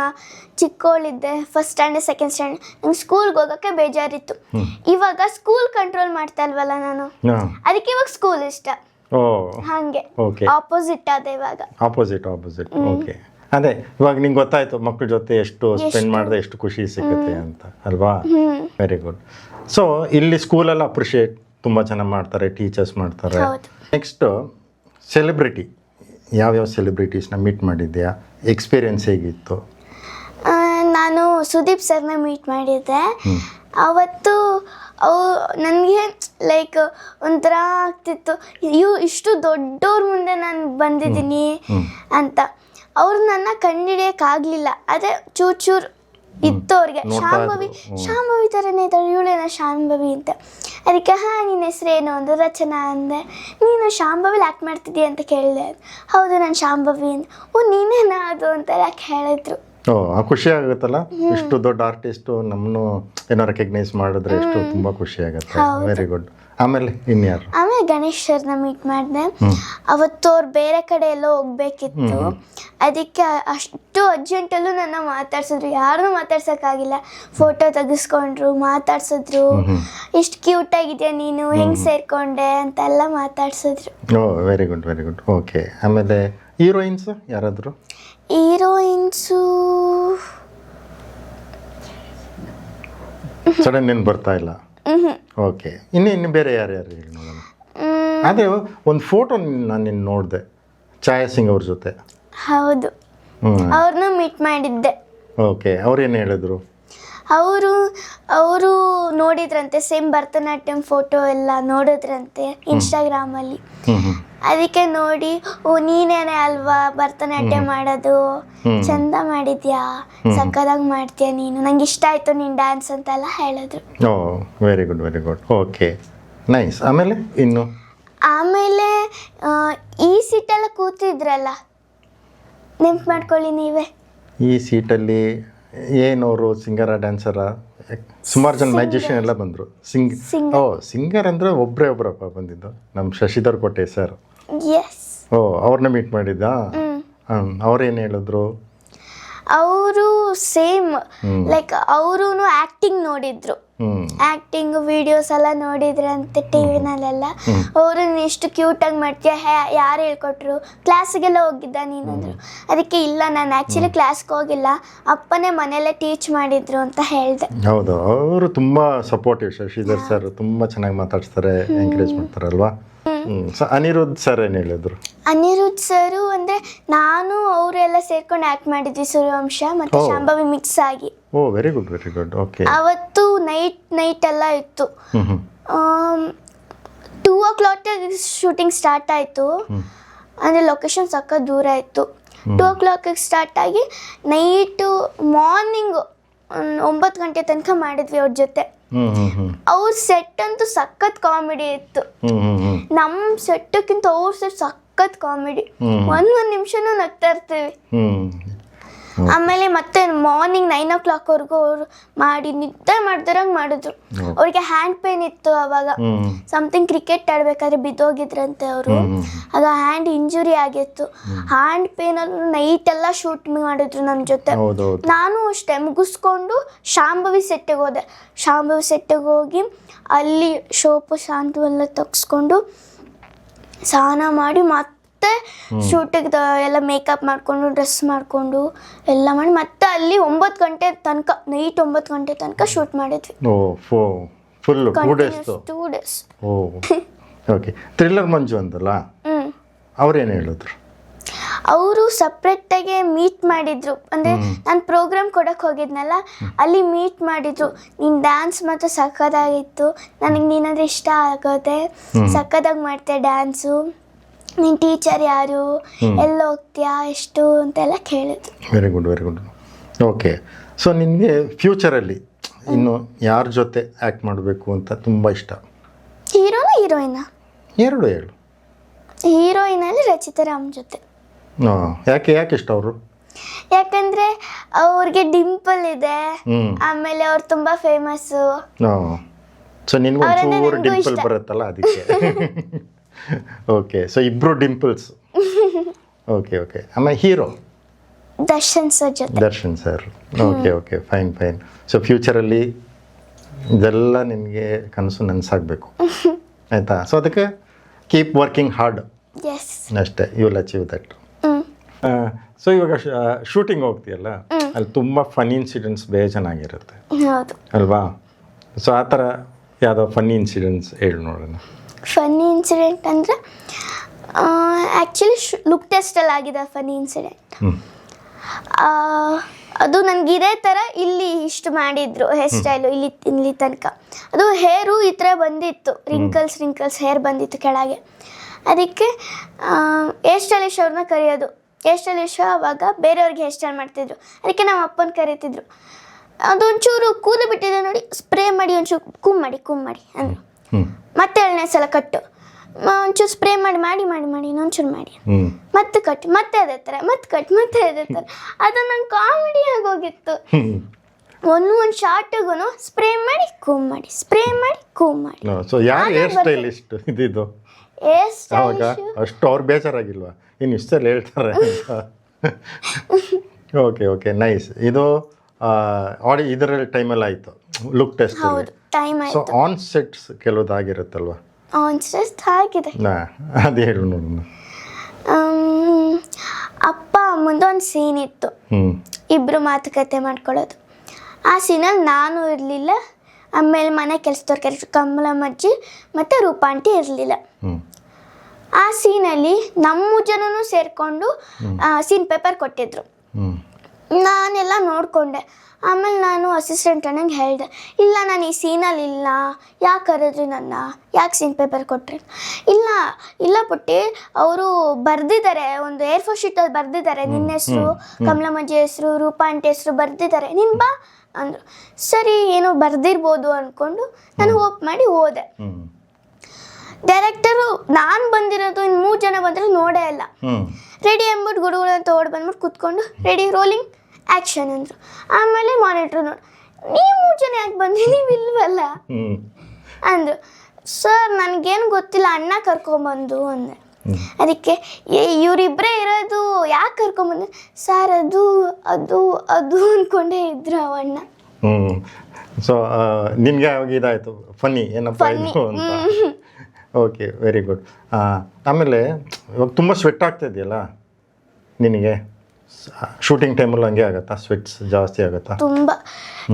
ಚಿಕ್ಕವಳಿದ್ದೆ, ಫಸ್ಟ್ ಸ್ಟ್ಯಾಂಡರ್ಡ್ ಸೆಕೆಂಡ್ ಸ್ಟ್ಯಾಂಡರ್ಡ್, ನಂಗೆ ಸ್ಕೂಲ್ಗೆ ಹೋಗೋಕ್ಕೆ ಬೇಜಾರಿತ್ತು. ಇವಾಗ ಸ್ಕೂಲ್ ಕಂಟ್ರೋಲ್ ಮಾಡ್ತಾ ಇಲ್ವಲ್ಲ ನಾನು, ಅದಕ್ಕೆ ಇವಾಗ ಸ್ಕೂಲ್ ಇಷ್ಟ. ಹಾಗೆ ಆಪೋಸಿಟ್ ಅದೇ ಇವಾಗ. ಆಪೋಸಿಟ್. ಓಕೆ, ಅದೇ ಇವಾಗ ನಿಂಗೆ ಗೊತ್ತಾಯ್ತು ಮಕ್ಕಳ ಜೊತೆ ಎಷ್ಟು ಸ್ಪೆಂಡ್ ಮಾಡಿದ್ರೆ ಎಷ್ಟು ಖುಷಿ ಸಿಗುತ್ತೆ ಅಂತ ಅಲ್ವಾ? Very good. ಸೊ ಇಲ್ಲಿ ಸ್ಕೂಲಲ್ಲಿ ಅಪ್ರಿಷಿಯೇಟ್ ತುಂಬ ಚೆನ್ನಾಗಿ ಮಾಡ್ತಾರೆ, ಟೀಚರ್ಸ್ ಮಾಡ್ತಾರೆ. ನೆಕ್ಸ್ಟ್ ಸೆಲೆಬ್ರಿಟಿ, ಯಾವ್ಯಾವ ಸೆಲೆಬ್ರಿಟೀಸ್ನ ಮೀಟ್ ಮಾಡಿದ್ಯಾ? ಎಕ್ಸ್ಪೀರಿಯನ್ಸ್ ಹೇಗಿತ್ತು? ನಾನು ಸುದೀಪ್ ಸರ್ನ ಮೀಟ್ ಮಾಡಿದ್ದೆ. ಅವತ್ತು ನನಗೆ ಲೈಕ್ ಒಂಥರ ಆಗ್ತಿತ್ತು, ಇಷ್ಟು ದೊಡ್ಡವ್ರ ಮುಂದೆ ನಾನು ಬಂದಿದ್ದೀನಿ ಅಂತ. ಅವ್ರು ನನ್ನ ಕಂಡುಹಿಡಿಯೋಕ್ಕಾಗಲಿಲ್ಲ, ಅದೇ ಚೂರು ಇತ್ತು ಅವ್ರಿಗೆ. ಶಾಂಭವಿ ಥರನೇ ಇದ್ದಾಳೆ, ಇವಳೇನ ಶಾಂಭವಿ ಅಂತ. ಅದಕ್ಕೆ ನಿನ್ನ ಹೆಸರೇನು ಅಂದರು, ರಚನಾ ಅಂದೆ. ನೀನು ಶಾಂಭವಿಲಿ ಆ್ಯಕ್ಟ್ ಮಾಡ್ತಿದ್ದೀಯ ಅಂತ ಕೇಳಿದೆ. ಹೌದು ನಾನು ಶಾಂಭವಿ ಅಂತ. ನೀನೇನಾ ಅದು ಅಂತ ಯಾಕೆ ಹೇಳಿದ್ರು. ಖುಷಿ ಆಗುತ್ತಲ್ಲ, ಇಷ್ಟು ದೊಡ್ಡ ಆರ್ಟಿಸ್ಟು ನಮ್ಮನ್ನು ಏನೋ ರೆಕಗ್ನೈಸ್ ಮಾಡಿದ್ರೆ ಎಷ್ಟು ತುಂಬ ಖುಷಿ ಆಗುತ್ತೆ. Very good. ಆಮೇಲೆ ಇನ್ಯಾರು? ಆಮೇಲೆ ಗಣೇಶ್ ಸರ್ನ ಮೀಟ್ ಮಾಡಿದೆ. ಅವತ್ತು ಅವ್ರು ಬೇರೆ ಕಡೆ ಎಲ್ಲೋ ಹೋಗ್ಬೇಕಿತ್ತು, ಅದಕ್ಕೆ ಅಷ್ಟು ಅರ್ಜೆಂಟಲ್ಲೂ ನನ್ನ ಮಾತಾಡ್ಸಿದ್ರು. ಯಾರನ್ನೂ ಮಾತಾಡ್ಸೋಕ್ಕಾಗಿಲ್ಲ, ಫೋಟೋ ತೆಗೆಸ್ಕೊಂಡ್ರು, ಮಾತಾಡ್ಸಿದ್ರು. ಎಷ್ಟು ಕ್ಯೂಟಾಗಿದೆಯಾ ನೀನು, ಹೆಂಗೆ ಸೇರಿಕೊಂಡೆ ಅಂತೆಲ್ಲ ಮಾತಾಡ್ಸಿದ್ರು. Very good very good. Okay, ಆಮೇಲೆ ಹೀರೋಯಿನ್ಸ್ ಯಾರಾದರೂ? ಹೀರೋಯಿನ್ಸು ಸಡನ್ ಏನು ಬರ್ತಾ ಇಲ್ಲ. ಓಕೆ, ಇನ್ನು ಬೇರೆ ಯಾರ್ಯಾರು ಹೇಳಿ ನೋಡೋಣ. ಅದೇ ಒಂದು ಫೋಟೋ ನಾನು ನಿನ್ನ ನೋಡಿದೆ ಛಾಯಾ ಸಿಂಗ್ ಅವ್ರ ಜೊತೆ. ಹೌದು, ಅವ್ರನ್ನೂ ಮೀಟ್ ಮಾಡಿದ್ದೆ. ಓಕೆ, ಅವ್ರೇನು ಹೇಳಿದ್ರು? ಅವರು ನೋಡಿದ್ರಂತೆ, ಸೇಮ್ ಭರತನಾಟ್ಯಂ ಫೋಟೋ ಎಲ್ಲ ನೋಡಿದ್ರಂತೆ ಇನ್ಸ್ಟಾಗ್ರಾಮಲ್ಲಿ. ಅದಕ್ಕೆ ನೋಡಿ, ನೀನೇನೆ ಅಲ್ವಾ ಭರತನಾಟ್ಯ ಮಾಡೋದು, ಚಂದ ಮಾಡಿದ್ಯಾ, ಸಕ್ಕದಾಗಿ ಮಾಡ್ತೀಯ ನೀನು, ನಂಗೆ ಇಷ್ಟ ಆಯಿತು ನಿನ್ನ ಡ್ಯಾನ್ಸ್ ಅಂತೆಲ್ಲ ಹೇಳಿದ್ರು. Very good very good. Okay, nice. ಆಮೇಲೆ ಈ ಸೀಟೆಲ್ಲ ಕೂತಿದ್ರಲ್ಲ, ನೆನ್ಪು ಮಾಡ್ಕೊಳ್ಳಿ ನೀವೇ. ಈ ಸೀಟಲ್ಲಿ ಏನವರು ಸಿಂಗರ ಡ್ಯಾನ್ಸರ? ಸುಮಾರು ಜನ ಮ್ಯಾಜಿಷಿಯನ್ ಎಲ್ಲ ಬಂದರು. ಸಿಂಗರ್ ಅಂದರೆ ಒಬ್ಬರಪ್ಪ ಬಂದಿದ್ದು, ನಮ್ಮ ಶಶಿಧರ್ ಕೋಟೆ ಸರ್. ಅವ್ರನ್ನ ಮೀಟ್ ಮಾಡಿದ್ದ. ಅವ್ರೇನು ಹೇಳಿದ್ರು? ಅವರು ಸೇಮ್ ಲೈಕ್ ಅವರು ಆ್ಯಕ್ಟಿಂಗ್ ನೋಡಿದ್ರು, ಆ್ಯಕ್ಟಿಂಗ್ ವಿಡಿಯೋಸ್ ಎಲ್ಲ ನೋಡಿದ್ರಂತೆ ಟಿವಿನಲ್ಲೆಲ್ಲ. ಅವರು ಎಷ್ಟು ಕ್ಯೂಟಾಗಿ ಮಾಡ್ತೀಯ, ಯಾರು ಹೇಳ್ಕೊಟ್ರು, ಕ್ಲಾಸಿಗೆಲ್ಲ ಹೋಗಿದ್ದ ನೀನಂದ್ರು. ಅದಕ್ಕೆ ಇಲ್ಲ, ನಾನು ಆ್ಯಕ್ಚುಲಿ ಕ್ಲಾಸ್ಗೆ ಹೋಗಿಲ್ಲ, ಅಪ್ಪನೇ ಮನೆಯಲ್ಲೇ ಟೀಚ್ ಮಾಡಿದ್ರು ಅಂತ ಹೇಳಿದೆ. ಹೌದು, ಅವರು ತುಂಬ ಸಪೋರ್ಟಿವ್. ಶಶಿಧರ್ ಸರ್ ತುಂಬ ಚೆನ್ನಾಗಿ ಮಾತಾಡ್ತಾರೆ, ಎಂಕರೇಜ್ ಮಾಡ್ತಾರಲ್ವಾ? ಸೊ ಅನಿರುದ್ಧ್ ಸರ್ ಏನು ಹೇಳಿದ್ರು? ಅನಿರುದ್ಧ್ ಸರು ಅಂದರೆ ನಾನು ಅವರೆಲ್ಲ ಸೇರ್ಕೊಂಡು ಆ್ಯಕ್ಟ್ ಮಾಡಿದ್ವಿ, ಸೂರ್ಯವಂಶ ಮತ್ತು ಶಾಂಭವಿ ಮಿಕ್ಸ್ ಆಗಿ. ಓ ವೆರಿ ಗುಡ್. ಓಕೆ. ಅವತ್ತು ನೈಟ್ ಎಲ್ಲ ಇತ್ತು. 2 ಶೂಟಿಂಗ್ ಸ್ಟಾರ್ಟ್ ಆಯಿತು. ಅಂದರೆ ಲೊಕೇಶನ್ ಸಕ್ಕ ದೂರ ಇತ್ತು. 2 ಸ್ಟಾರ್ಟ್ ಆಗಿ ನೈಟು ಮಾರ್ನಿಂಗ್ 9 ಗಂಟೆ ತನಕ ಮಾಡಿದ್ವಿ ಅವ್ರ ಜೊತೆ. ಅವ್ರ ಸೆಟ್ ಅಂತೂ ಸಖತ್ ಕಾಮಿಡಿ ಇತ್ತು. ನಮ್ಮ ಸೆಟ್ಟಕ್ಕಿಂತ ಅವ್ರ ಸೆಟ್ ಸಖತ್ ಕಾಮಿಡಿ. ಒಂದೊಂದು ನಿಮಿಷನೂ ನಗ್ತಾ ಇರ್ತೀವಿ. ಆಮೇಲೆ ಮತ್ತೆ ಮಾರ್ನಿಂಗ್ 9 o'clockವರೆಗೂ ಅವ್ರು ಮಾಡಿ ನಿದ್ದೆ ಮಾಡ್ದಿರಂಗೆ ಮಾಡಿದ್ರು. ಅವ್ರಿಗೆ ಹ್ಯಾಂಡ್ ಪೇನ್ ಇತ್ತು ಅವಾಗ. ಸಮಥಿಂಗ್ ಕ್ರಿಕೆಟ್ ಆಡ್ಬೇಕಾದ್ರೆ ಬಿದ್ದೋಗಿದ್ರಂತೆ ಅವರು. ಆಗ ಹ್ಯಾಂಡ್ ಇಂಜುರಿ ಆಗಿತ್ತು. ಹ್ಯಾಂಡ್ ಪೇನಲ್ಲಿ ನೈಟ್ ಎಲ್ಲ ಶೂಟ್ ಮಾಡಿದ್ರು ನಮ್ಮ ಜೊತೆ. ನಾನು ಅಷ್ಟೇ ಮುಗಿಸ್ಕೊಂಡು ಶಾಂಭವಿ ಸೆಟ್ಟಿಗೆ ಹೋದೆ. ಶಾಂಭವಿ ಸೆಟ್ಟಿಗೆ ಹೋಗಿ ಅಲ್ಲಿ ಸೋಪು ಶಾಂತು ಎಲ್ಲ ತೆಗ್ಸ್ಕೊಂಡು ಸ್ನಾನ ಮಾಡಿ ಮತ್ತೆ ಶೂಟಿಗೆ ಎಲ್ಲ ಮೇಕಪ್ ಮಾಡಿಕೊಂಡು ಡ್ರೆಸ್ ಮಾಡಿಕೊಂಡು ಎಲ್ಲ ಮಾಡಿ ಮತ್ತೆ ಅಲ್ಲಿ 9 ಗಂಟೆ ತನಕ ನೈಟ್ 9 ಗಂಟೆ ತನಕ ಶೂಟ್ ಮಾಡಿದ್ವಿ. Full 2 days. ಓಕೆ. ಥ್ರಿಲ್ಲರ್ ಮಂಜು ಅಂತಲ್ಲ, ಅವ್ರೇನು ಹೇಳಿದ್ರು? ಅವರು ಸಪ್ರೇಟಾಗಿ ಮೀಟ್ ಮಾಡಿದ್ರು. ಅಂದರೆ ನಾನು ಪ್ರೋಗ್ರಾಮ್ ಕೊಡಕ್ಕೆ ಹೋಗಿದ್ನಲ್ಲ, ಅಲ್ಲಿ ಮೀಟ್ ಮಾಡಿದ್ರು. ನಿನ್ನ ಡ್ಯಾನ್ಸ್ ಮಾತ್ರ ಸಕ್ಕದಾಗಿತ್ತು, ನನಗೆ ನೀನಂದ್ರೆ ಇಷ್ಟ ಆಗೋದೆ, ಸಕ್ಕದಾಗಿ ಮಾಡ್ತೆ ಡ್ಯಾನ್ಸು, ನಿನ್ನ ಟೀಚರ್ ಯಾರು, ಎಲ್ಲ ಹೋಗ್ತೀಯಾ, ಎಷ್ಟು ಅಂತೆಲ್ಲ ಕೇಳಿದ್ರು. Very good. ಓಕೆ. ಸೊ ನಿನಗೆ ಫ್ಯೂಚರಲ್ಲಿ ಇನ್ನು ಯಾರ ಜೊತೆ ಆ್ಯಕ್ಟ್ ಮಾಡಬೇಕು ಅಂತ ತುಂಬ ಇಷ್ಟ? ಹೀರೋನಾ ಹೀರೋಯಿನಾ? ಎರಡು ಹೇಳು. ಹೀರೋಯಿನಲ್ಲಿ ರಚಿತಾ ರಾಮ್ ಜೊತೆ. ಯಾಕೆ ಇಷ್ಟ ಅವರು? ಯಾಕಂದರೆ ಅವ್ರಿಗೆ ಡಿಂಪಲ್ ಇದೆ, ಆಮೇಲೆ ಅವ್ರು ತುಂಬ ಫೇಮಸ್ಸು. ಸೊ ನಿನ್ಗೊಂಚೂರು ಡಿಂಪಲ್ ಬರುತ್ತಲ್ಲ ಅದಕ್ಕೆ. ಓಕೆ. ಸೊ ಇಬ್ರು ಡಿಂಪಲ್ಸ್. ಓಕೆ. ಆಮೇಲೆ ಹೀರೋ ದರ್ಶನ್ ಸರ್ ಜೊತೆ. Darshan sir. Okay. Fine. So ಫ್ಯೂಚರಲ್ಲಿ ಇದೆಲ್ಲ ನಿನಗೆ ಕನಸು ನನಸಾಗಬೇಕು, ಆಯಿತಾ? ಸೊ ಅದಕ್ಕೆ ಕೀಪ್ ವರ್ಕಿಂಗ್ ಹಾರ್ಡ್. ಅಷ್ಟೇ, you will achieve that. So ಇವಾಗ ಶೂಟಿಂಗ್ ಹೋಗ್ತೀಯಲ್ಲ, ಅಲ್ಲಿ ತುಂಬ ಫನ್ ಇನ್ಸಿಡೆಂಟ್ಸ್ ಬೇಜಾನಾಗಿರುತ್ತೆ ಅಲ್ವಾ? ಸೊ ಆ ಥರ ಯಾವುದೋ ಫನ್ನಿ ಇನ್ಸಿಡೆಂಟ್ಸ್ ಹೇಳಿ ನೋಡೋಣ. ಫನ್ನಿ ಇನ್ಸಿಡೆಂಟ್ ಅಂದರೆ ಆ್ಯಕ್ಚುಲಿ ಲುಕ್ ಟೆಸ್ಟಲ್ಲಿ ಆಗಿದೆ ಫನ್ನಿ ಇನ್ಸಿಡೆಂಟ್. ಅದು ನನಗೆ ಇದೇ ಥರ ಇಲ್ಲಿ ಇಷ್ಟು ಮಾಡಿದ್ರು ಹೇರ್ ಸ್ಟೈಲು, ಇಲ್ಲಿ ತನಕ. ಅದು ಹೇರು ಈ ಥರ ಬಂದಿತ್ತು, ರಿಂಕಲ್ಸ್ ಹೇರ್ ಬಂದಿತ್ತು ಕೆಳಗೆ. ಅದಕ್ಕೆ ಹೇರ್ ಸ್ಟೈಲಿಶ್ ಅವ್ರನ್ನ ಕರೆಯೋದು. ಹೇರ್ ಸ್ಟೈಲಿಶ್ ಅವಾಗ ಬೇರೆಯವ್ರಿಗೆ ಹೇರ್ ಸ್ಟೈಲ್ ಮಾಡ್ತಿದ್ರು, ಅದಕ್ಕೆ ನಮ್ಮ ಅಪ್ಪನ ಕರೀತಿದ್ರು. ಅದೊಂಚೂರು ಕೂದಲು ಬಿಟ್ಟಿದೆ ನೋಡಿ, ಸ್ಪ್ರೇ ಮಾಡಿ ಒಂಚೂರು ಕುಮ್ ಮಾಡಿ ಅಂದರು. ಮತ್ತೆ 2ನೇ ಸಲ ಕಟ್ಟು, ಒಂಚೂರು ಸ್ಪ್ರೇ ಮಾಡಿ ಇನ್ನೊಂಚೂರು ಮಾಡಿ, ಮತ್ತೆ ಕಟ್, ಮತ್ತೆ ಅದೇ ಥರ, ಮತ್ತೆ ಅದೇ ಥರ. ಅದು ನಂಗೆ ಕಾಮಿಡಿ ಆಗೋಗಿತ್ತು. ಒಂದು ಶಾರ್ಟಿಗೂ ಸ್ಪ್ರೇ ಮಾಡಿ ಕೂಮ್ ಮಾಡಿ. ಸೊ ಯಾರು ಹೇರ್ ಸ್ಟೈಲಿಸ್ಟ್ ಇದ್ದಿದ್ದು ಅವಾಗ? ಅಷ್ಟು ಅವ್ರು ಬೇಜಾರಾಗಿಲ್ವಾ ಇನ್ನು ಇಷ್ಟೆಲ್ಲ ಹೇಳ್ತಾರೆ ಅಂತ? ಓಕೆ. ನೈಸ್. ಇದು ಇದರಲ್ಲಿ ಟೈಮಲ್ಲಿ ಆಯಿತು look test. So on sets ಕೆಲವುದಾಗಿರುತ್ತಲ್ವ? ಆನ್ ಸೆಟ್ ಆಗಿದೆ. ಅದು ಹೇಳು ನೋಡೋಣ. ಅಪ್ಪ ಮುಂದೊಂದು ಸೀನ್ ಇತ್ತು, ಇಬ್ಬರು ಮಾತುಕತೆ ಮಾಡ್ಕೊಳ್ಳೋದು. ಆ ಸೀನಲ್ಲಿ ನಾನು ಇರಲಿಲ್ಲ, ಆಮೇಲೆ ಮನೆ ಕೆಲಸದವ್ರ ಕ್ಯಾರೆಕ್ಟರ್ ಕಮಲಮ್ಮಜ್ಜಿ ಮತ್ತು ರೂಪಾಂಟಿ ಇರಲಿಲ್ಲ. ಆ ಸೀನಲ್ಲಿ ನಮ್ಮ ಜನನೂ ಸೇರಿಕೊಂಡು ಸೀನ್ ಪೇಪರ್ ಕೊಟ್ಟಿದ್ರು. ನಾನೆಲ್ಲ ನೋಡಿಕೊಂಡೆ. ಆಮೇಲೆ ನಾನು ಅಸಿಸ್ಟೆಂಟ್ ಅನ್ನಂಗೆ ಹೇಳಿದೆ, ಇಲ್ಲ ನಾನು ಈ ಸೀನಲ್ಲಿ ಇಲ್ಲ, ಯಾಕೆ ಕರೆದ್ರಿ ನನ್ನ, ಯಾಕೆ ಸೀನ್ ಪೇಪರ್ ಕೊಟ್ರಿ? ಇಲ್ಲ ಪುಟ್ಟಿ, ಅವರು ಬರೆದಿದ್ದಾರೆ, ಒಂದು A4 ಶೀಟಲ್ಲಿ ಬರೆದಿದ್ದಾರೆ, ನಿನ್ನ ಹೆಸರು, ಕಮಲಮ್ಮಜ್ಜಿ ಹೆಸರು, ರೂಪಾಂಟಿ ಹೆಸರು ಬರೆದಿದ್ದಾರೆ, ನೀನು ಬಾ ಅಂದರು. ಸರಿ, ಏನೋ ಬರೆದಿರ್ಬೋದು ಅಂದ್ಕೊಂಡು ನಾನು ಹೋಪ್ ಮಾಡಿ ಹೋದೆ. ಡೈರೆಕ್ಟರು ನಾನು ಬಂದಿರೋದು ಇನ್ನು 3 ಜನ ಬಂದರೆ ನೋಡೇ ಇಲ್ಲ. ರೆಡಿ ಅಂದ್ಬಿಟ್ಟು ಗುಡುಗುಡು ಅಂತ ಓಡಿ ಬಂದ್ಬಿಟ್ಟು ಕೂತ್ಕೊಂಡು ರೆಡಿ ರೋಲಿಂಗ್ ಆ್ಯಕ್ಷನ್ ಅಂದರು. ಆಮೇಲೆ ಮಾನಿಟ್ರ್ ನೋಡಿ, ನೀವು 3 ಜನ ಯಾಕೆ ಬಂದ್ರಿ, ನೀವು ಇಲ್ವಲ್ಲ ಅಂದರು. ಸರ್ ನನಗೇನು ಗೊತ್ತಿಲ್ಲ, ಅಣ್ಣ ಕರ್ಕೊಂಬಂದು ಅಂದೆ. ಅದಕ್ಕೆ ಇವರಿಬ್ಬರೇ ಇರೋದು, ಯಾಕೆ ಕರ್ಕೊಂಬಂದು? ಸರ್ ಅದು ಅದು ಅದು ಅಂದ್ಕೊಂಡೇ ಇದ್ರು ಅವಣ್ಣ. ಸೊ ನಿನಗೆ ಅವಾಗ ಇದಾಯಿತು ಫನ್ನಿ, ಏನಪ್ಪ ಇದು ಅಂತ. Okay, very good. ಆಮೇಲೆ ಇವಾಗ ತುಂಬ ಸ್ವೆಟ್ ಆಗ್ತಾಯಿದೆಯಲ್ಲ ನಿನಗೆ, ಶೂಟಿಂಗ್ ಟೈಮಲ್ಲಿ ಹಂಗೆ ಆಗುತ್ತಾ, ಸ್ವೆಟ್ಸ್ ಜಾಸ್ತಿ ಆಗುತ್ತಾ? ತುಂಬ.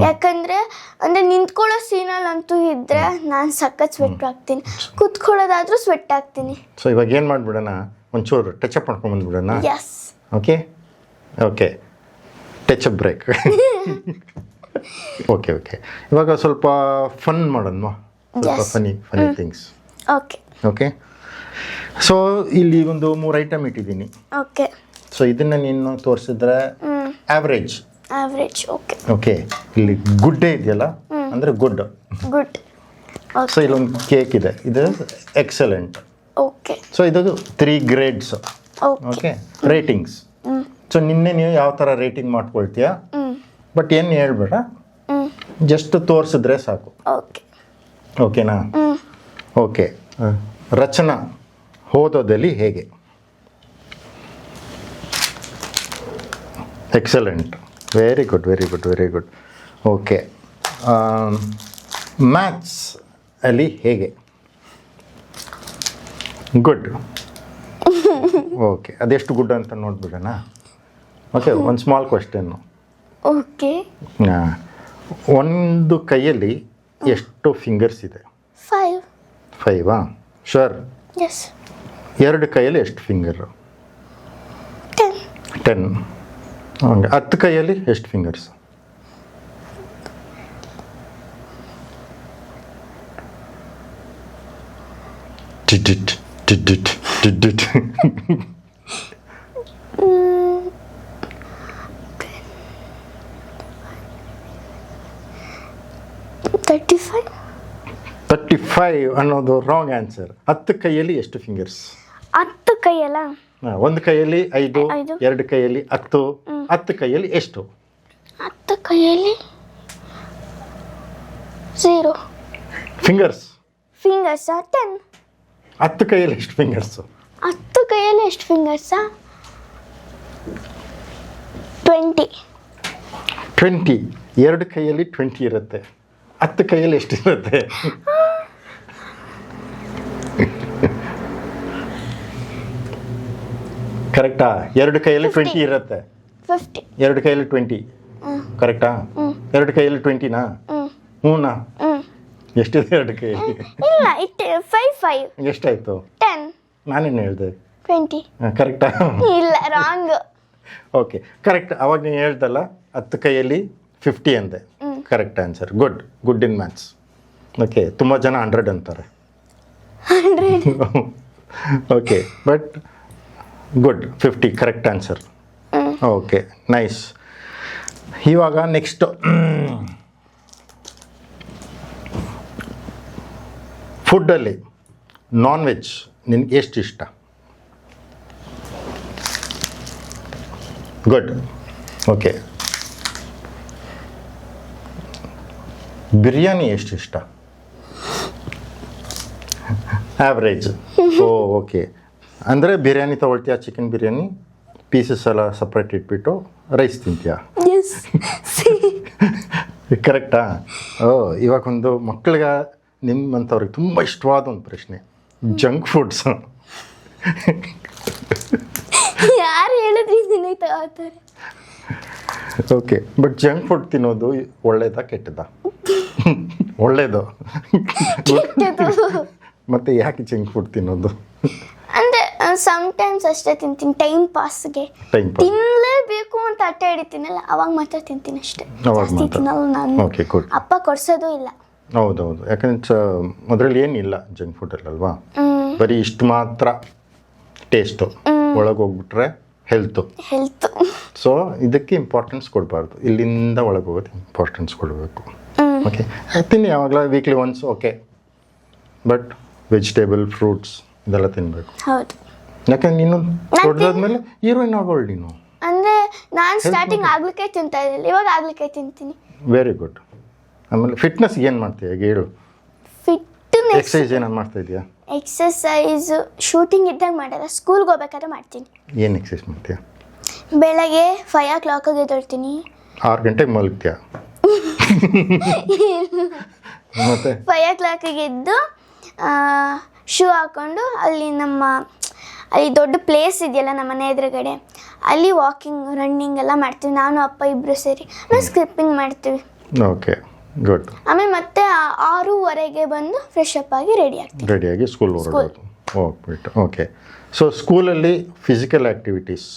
ಯಾಕಂದರೆ ಅಂದರೆ ನಿಂತ್ಕೊಳ್ಳೋ ಸೀನಲ್ಲಂತೂ ಇದ್ದರೆ ನಾನು ಸಖತ್ ಸ್ವೆಟ್ ಆಗ್ತೀನಿ, ಕೂತ್ಕೊಳ್ಳೋದಾದ್ರೂ ಸ್ವೆಟ್ ಆಗ್ತೀನಿ. ಸೊ ಇವಾಗ ಏನು ಮಾಡಿಬಿಡೋಣ, ಒಂಚೂರು ಟಚಪ್ ಮಾಡ್ಕೊಂಬಂದ್ಬಿಡೋಣ. Yes. Okay okay, touch up break. Okay okay, ಇವಾಗ ಸ್ವಲ್ಪ ಫನ್ ಮಾಡೋಣ, ಸ್ವಲ್ಪ funny things. Okay okay, so ಇಲ್ಲಿ ಒಂದು 3 ಐಟಮ್ ಇಟ್ಟಿದ್ದೀನಿ. ಓಕೆ. ಸೊ ಇದನ್ನು ನೀನು ತೋರಿಸಿದ್ರೆ ಆವ್ರೇಜ್. ಓಕೆ. ಓಕೆ, ಇಲ್ಲಿ ಗುಡ್ಡೇ ಇದೆಯಲ್ಲ, ಅಂದರೆ ಗುಡ್. ಸೊ ಇಲ್ಲೊಂದು ಕೇಕ್ ಇದೆ, ಇದು ಎಕ್ಸಲೆಂಟ್. ಓಕೆ. ಸೊ ಇದು 3 ಗ್ರೇಡ್ಸ್. Okay, ratings. ಸೊ ನಿನ್ನೆ ನೀವು ಯಾವ ಥರ ರೇಟಿಂಗ್ ಮಾಡ್ಕೊಳ್ತೀಯಾ, ಬಟ್ ಏನು ಹೇಳ್ಬೇಡ, ಜಸ್ಟ್ ತೋರಿಸಿದ್ರೆ ಸಾಕು. ಓಕೆ. ಓಕೆನಾ? ಓಕೆ. ರಚನಾ ಓದೋದಲ್ಲಿ ಹೇಗೆ? Excellent, very good. Okay. Maths ಅಲ್ಲಿ ಹೇಗೆ? ಗುಡ್. ಓಕೆ, ಅದೆಷ್ಟು ಗುಡ್ ಅಂತ ನೋಡ್ಬಿಡೋಣ. ಓಕೆ, ಒಂದು ಸ್ಮಾಲ್ ಕ್ವೆಶ್ಚನ್ನು. ಓಕೆ. ಒಂದು ಕೈಯಲ್ಲಿ ಎಷ್ಟು ಫಿಂಗರ್ಸ್ ಇದೆ? 5. 5ಆ? ಶೋರ್? ಎಸ್. 2 ಕೈಯಲ್ಲಿ ಎಷ್ಟು ಫಿಂಗರು? 10. ಹಂಗೆ 10 ಕೈಯಲ್ಲಿ ಎಷ್ಟು ಫಿಂಗರ್ಸ್? 35 ಅನ್ನೋದು ರಾಂಗ್ ಆನ್ಸರ್. 10 ಕೈಯಲ್ಲಿ ಎಷ್ಟು ಫಿಂಗರ್ಸ್? 10 ಕೈಯಲ್ಲ, ಒಂದು ಕೈಯಲ್ಲಿ 5, 5. 2 ಕೈಯಲ್ಲಿ 10. 10 ಕೈಯಲ್ಲಿ ಎಷ್ಟು? 10 ಕೈಯಲ್ಲಿ 0 ಫಿಂಗರ್ಸ್. 10. 10 ಕೈಯಲ್ಲಿ ಎಷ್ಟು ಫಿಂಗರ್ಸು? 10 ಕೈಯಲ್ಲಿ ಎಷ್ಟು ಫಿಂಗರ್ಸಾ? 20. 2 ಕೈಯಲ್ಲಿ 20 ಇರುತ್ತೆ, 10 ಕೈಯಲ್ಲಿ ಎಷ್ಟಿರುತ್ತೆ? ಕರೆಕ್ಟಾ? 2 ಕೈಯಲ್ಲಿ 20 ಇರುತ್ತೆ, 50. 2 ಕೈಯಲ್ಲಿ 20. ಕರೆಕ್ಟಾ? 2 ಕೈಯಲ್ಲಿ 20ನಾ? ಹ್ಞೂನಾ? ಎಷ್ಟಿದೆ 2 ಕೈಯಲ್ಲಿ? ಇಲ್ಲ, 5. ಎಷ್ಟಾಯಿತು? 10. ನಾನೇನು ಹೇಳಿದೆ? 20. ಕರೆಕ್ಟಾ? ಇಲ್ಲ, ರಾಂಗ್. Okay, correct. ಅವಾಗ ನೀನು ಹೇಳ್ದಲ್ಲ 10 ಕೈಯಲ್ಲಿ 50 ಅಂದೆ. Correct answer. Good in maths. Okay, ತುಂಬ ಜನ 100 ಅಂತಾರೆ. 100. Okay, but good. 50 correct answer. Okay, nice. ಇವಾಗ ನೆಕ್ಸ್ಟು ಫುಡ್ಡಲ್ಲಿ ನಾನ್ ವೆಜ್ ನಿನಗೆ ಎಷ್ಟು ಇಷ್ಟ? ಗುಡ್. ಓಕೆ, ಬಿರಿಯಾನಿ ಎಷ್ಟು ಇಷ್ಟ? ಆವ್ರೇಜ್. ಓಕೆ, ಅಂದರೆ ಬಿರಿಯಾನಿ ತೊಗೊಳ್ತೀಯಾ, ಚಿಕನ್ ಬಿರಿಯಾನಿ ಪೀಸಸ್ ಎಲ್ಲ ಸಪ್ರೇಟ್ ಇಟ್ಬಿಟ್ಟು ರೈಸ್ ತಿಂತೀಯಾ? ಎಸ್. ಕರೆಕ್ಟಾ? ಇವಾಗ ಒಂದು ಮಕ್ಕಳಿಗೆ ನಿಮ್ಮಂಥವ್ರಿಗೆ ತುಂಬ ಇಷ್ಟವಾದ ಒಂದು ಪ್ರಶ್ನೆ, ಜಂಕ್ ಫುಡ್ಸ್. ಯಾರು ಹೇಳಿದ್ರಿ ನಿನಗೆ ತಗೋತಾರೆ? ಓಕೆ, ಬಟ್ ಜಂಕ್ ಫುಡ್ ತಿನ್ನೋದು ಒಳ್ಳೇದಾ ಕೆಟ್ಟದಾ? ಒಳ್ಳೇದು. ಮತ್ತೆ ಯಾಕೆ ಜಂಕ್ ಫುಡ್ ತಿನ್ನೋದು? ಅಂದರೆ ಸಮ್ಟೈಮ್ಸ್ ಅಷ್ಟೇ ತಿಂತೀನಿ, ಟೈಮ್ ಪಾಸ್ಗೆ. ತಿನ್ನಲೇಬೇಕು ಅಂತ ಹಠ ಹಿಡಿತೀನಲ್ಲ, ಅವಾಗ ಮಾತ್ರ ತಿಂತೀನಿ ಅಷ್ಟೇ, ಜಾಸ್ತಿ ತಿನ್ನಲ್ಲ ನಾನು. Okay, good. ಅಪ್ಪ ಕೊಡ್ಸೋದು ಇಲ್ಲ. ಹೌದೌದು, ಯಾಕಂದ್ರೆ ಅದರಲ್ಲಿ ಏನಿಲ್ಲ ಜಂಕ್ ಫುಡ್ಡಲ್ಲಲ್ವಾ, ಬರೀ ಇಷ್ಟು ಮಾತ್ರ ಟೇಸ್ಟು, ಒಳಗೆ ಹೋಗ್ಬಿಟ್ರೆ ಹೆಲ್ತು. ಸೊ ಇದಕ್ಕೆ ಇಂಪಾರ್ಟೆನ್ಸ್ ಕೊಡಬಾರ್ದು, ಇಲ್ಲಿಂದ ಒಳಗೆ ಹೋಗೋದು ಇಂಪಾರ್ಟೆನ್ಸ್ ಕೊಡಬೇಕು. ಓಕೆ, ತಿನ್ನಿ ಯಾವಾಗಲ weekly once. Okay, but vegetable, fruits ಇದೆಲ್ಲ ತಿನ್ನಬೇಕು. ಹೌದು, ಯಾಕಂದ್ರೆ ನೀನು ದೊಡ್ಡದಾದ್ಮೇಲೆ ಹೀರೋಯಿನ್ ಆಗೋಳು ನೀನು. ಅಂದರೆ ನಾನು ಸ್ಟಾರ್ಟಿಂಗ್ ಆಗ್ಲಿಕ್ಕೆ ತಿಂತಾ ಇರಲಿಲ್ಲ, ಇವಾಗ ಆಗ್ಲಿಕ್ಕೆ ತಿಂತೀನಿ. Very good. ಆಮೇಲೆ ಫಿಟ್ನೆಸ್ಗೆ ಏನು ಮಾಡ್ತೀಯ ಈಗ ಹೇಳು? ಎಕ್ಸಸೈಸ್ ಏನಾದ್ರು ಮಾಡ್ತಾ ಇದೆಯಾ? ಎಕ್ಸಸೈಸ್ ಶೂಟಿಂಗ್ ಇದ್ದಾಗ ಮಾಡಲ್ಲ, ಸ್ಕೂಲ್ಗೆ ಹೋಗ್ಬೇಕಾದ್ರೆ ಮಾಡ್ತೀನಿ. ಏನು ಎಕ್ಸಸೈಸ್ ಮಾಡ್ತೀಯಾ? ಬೆಳಗ್ಗೆ 5 o'clock ಎದ್ದೇಳ್ತೀನಿ. 6 ಗಂಟೆಗೆ ಮಲಗ್ತೀಯಾ? ಮತ್ತೆ 5 o'clock ಎದ್ದು ಶೂ ಹಾಕ್ಕೊಂಡು ಅಲ್ಲಿ ದೊಡ್ಡ ಪ್ಲೇಸ್ ಇದೆಯಲ್ಲ ನಮ್ಮ ಮನೆ ಎದುರುಗಡೆ, ಅಲ್ಲಿ ವಾಕಿಂಗ್ ರನ್ನಿಂಗ್ ಎಲ್ಲ ಮಾಡ್ತೀವಿ, ನಾನು ಅಪ್ಪ ಇಬ್ಬರು ಸೇರಿ. ನಾವು ಸ್ಕಿಪ್ಪಿಂಗ್ ಮಾಡ್ತೀವಿ. Okay, good. ಆಮೇಲೆ ಮತ್ತೆ 6:15 ಬಂದು ಫ್ರೆಶ್ ಅಪ್ ಆಗಿ ರೆಡಿಯಾಗಿ ಸ್ಕೂಲ್ ಹೊರಡೋದು. ಹೋಗ್ಬಿಟ್ಟು ಓಕೆ. ಸೊ ಸ್ಕೂಲಲ್ಲಿ ಫಿಸಿಕಲ್ ಆ್ಯಕ್ಟಿವಿಟೀಸ್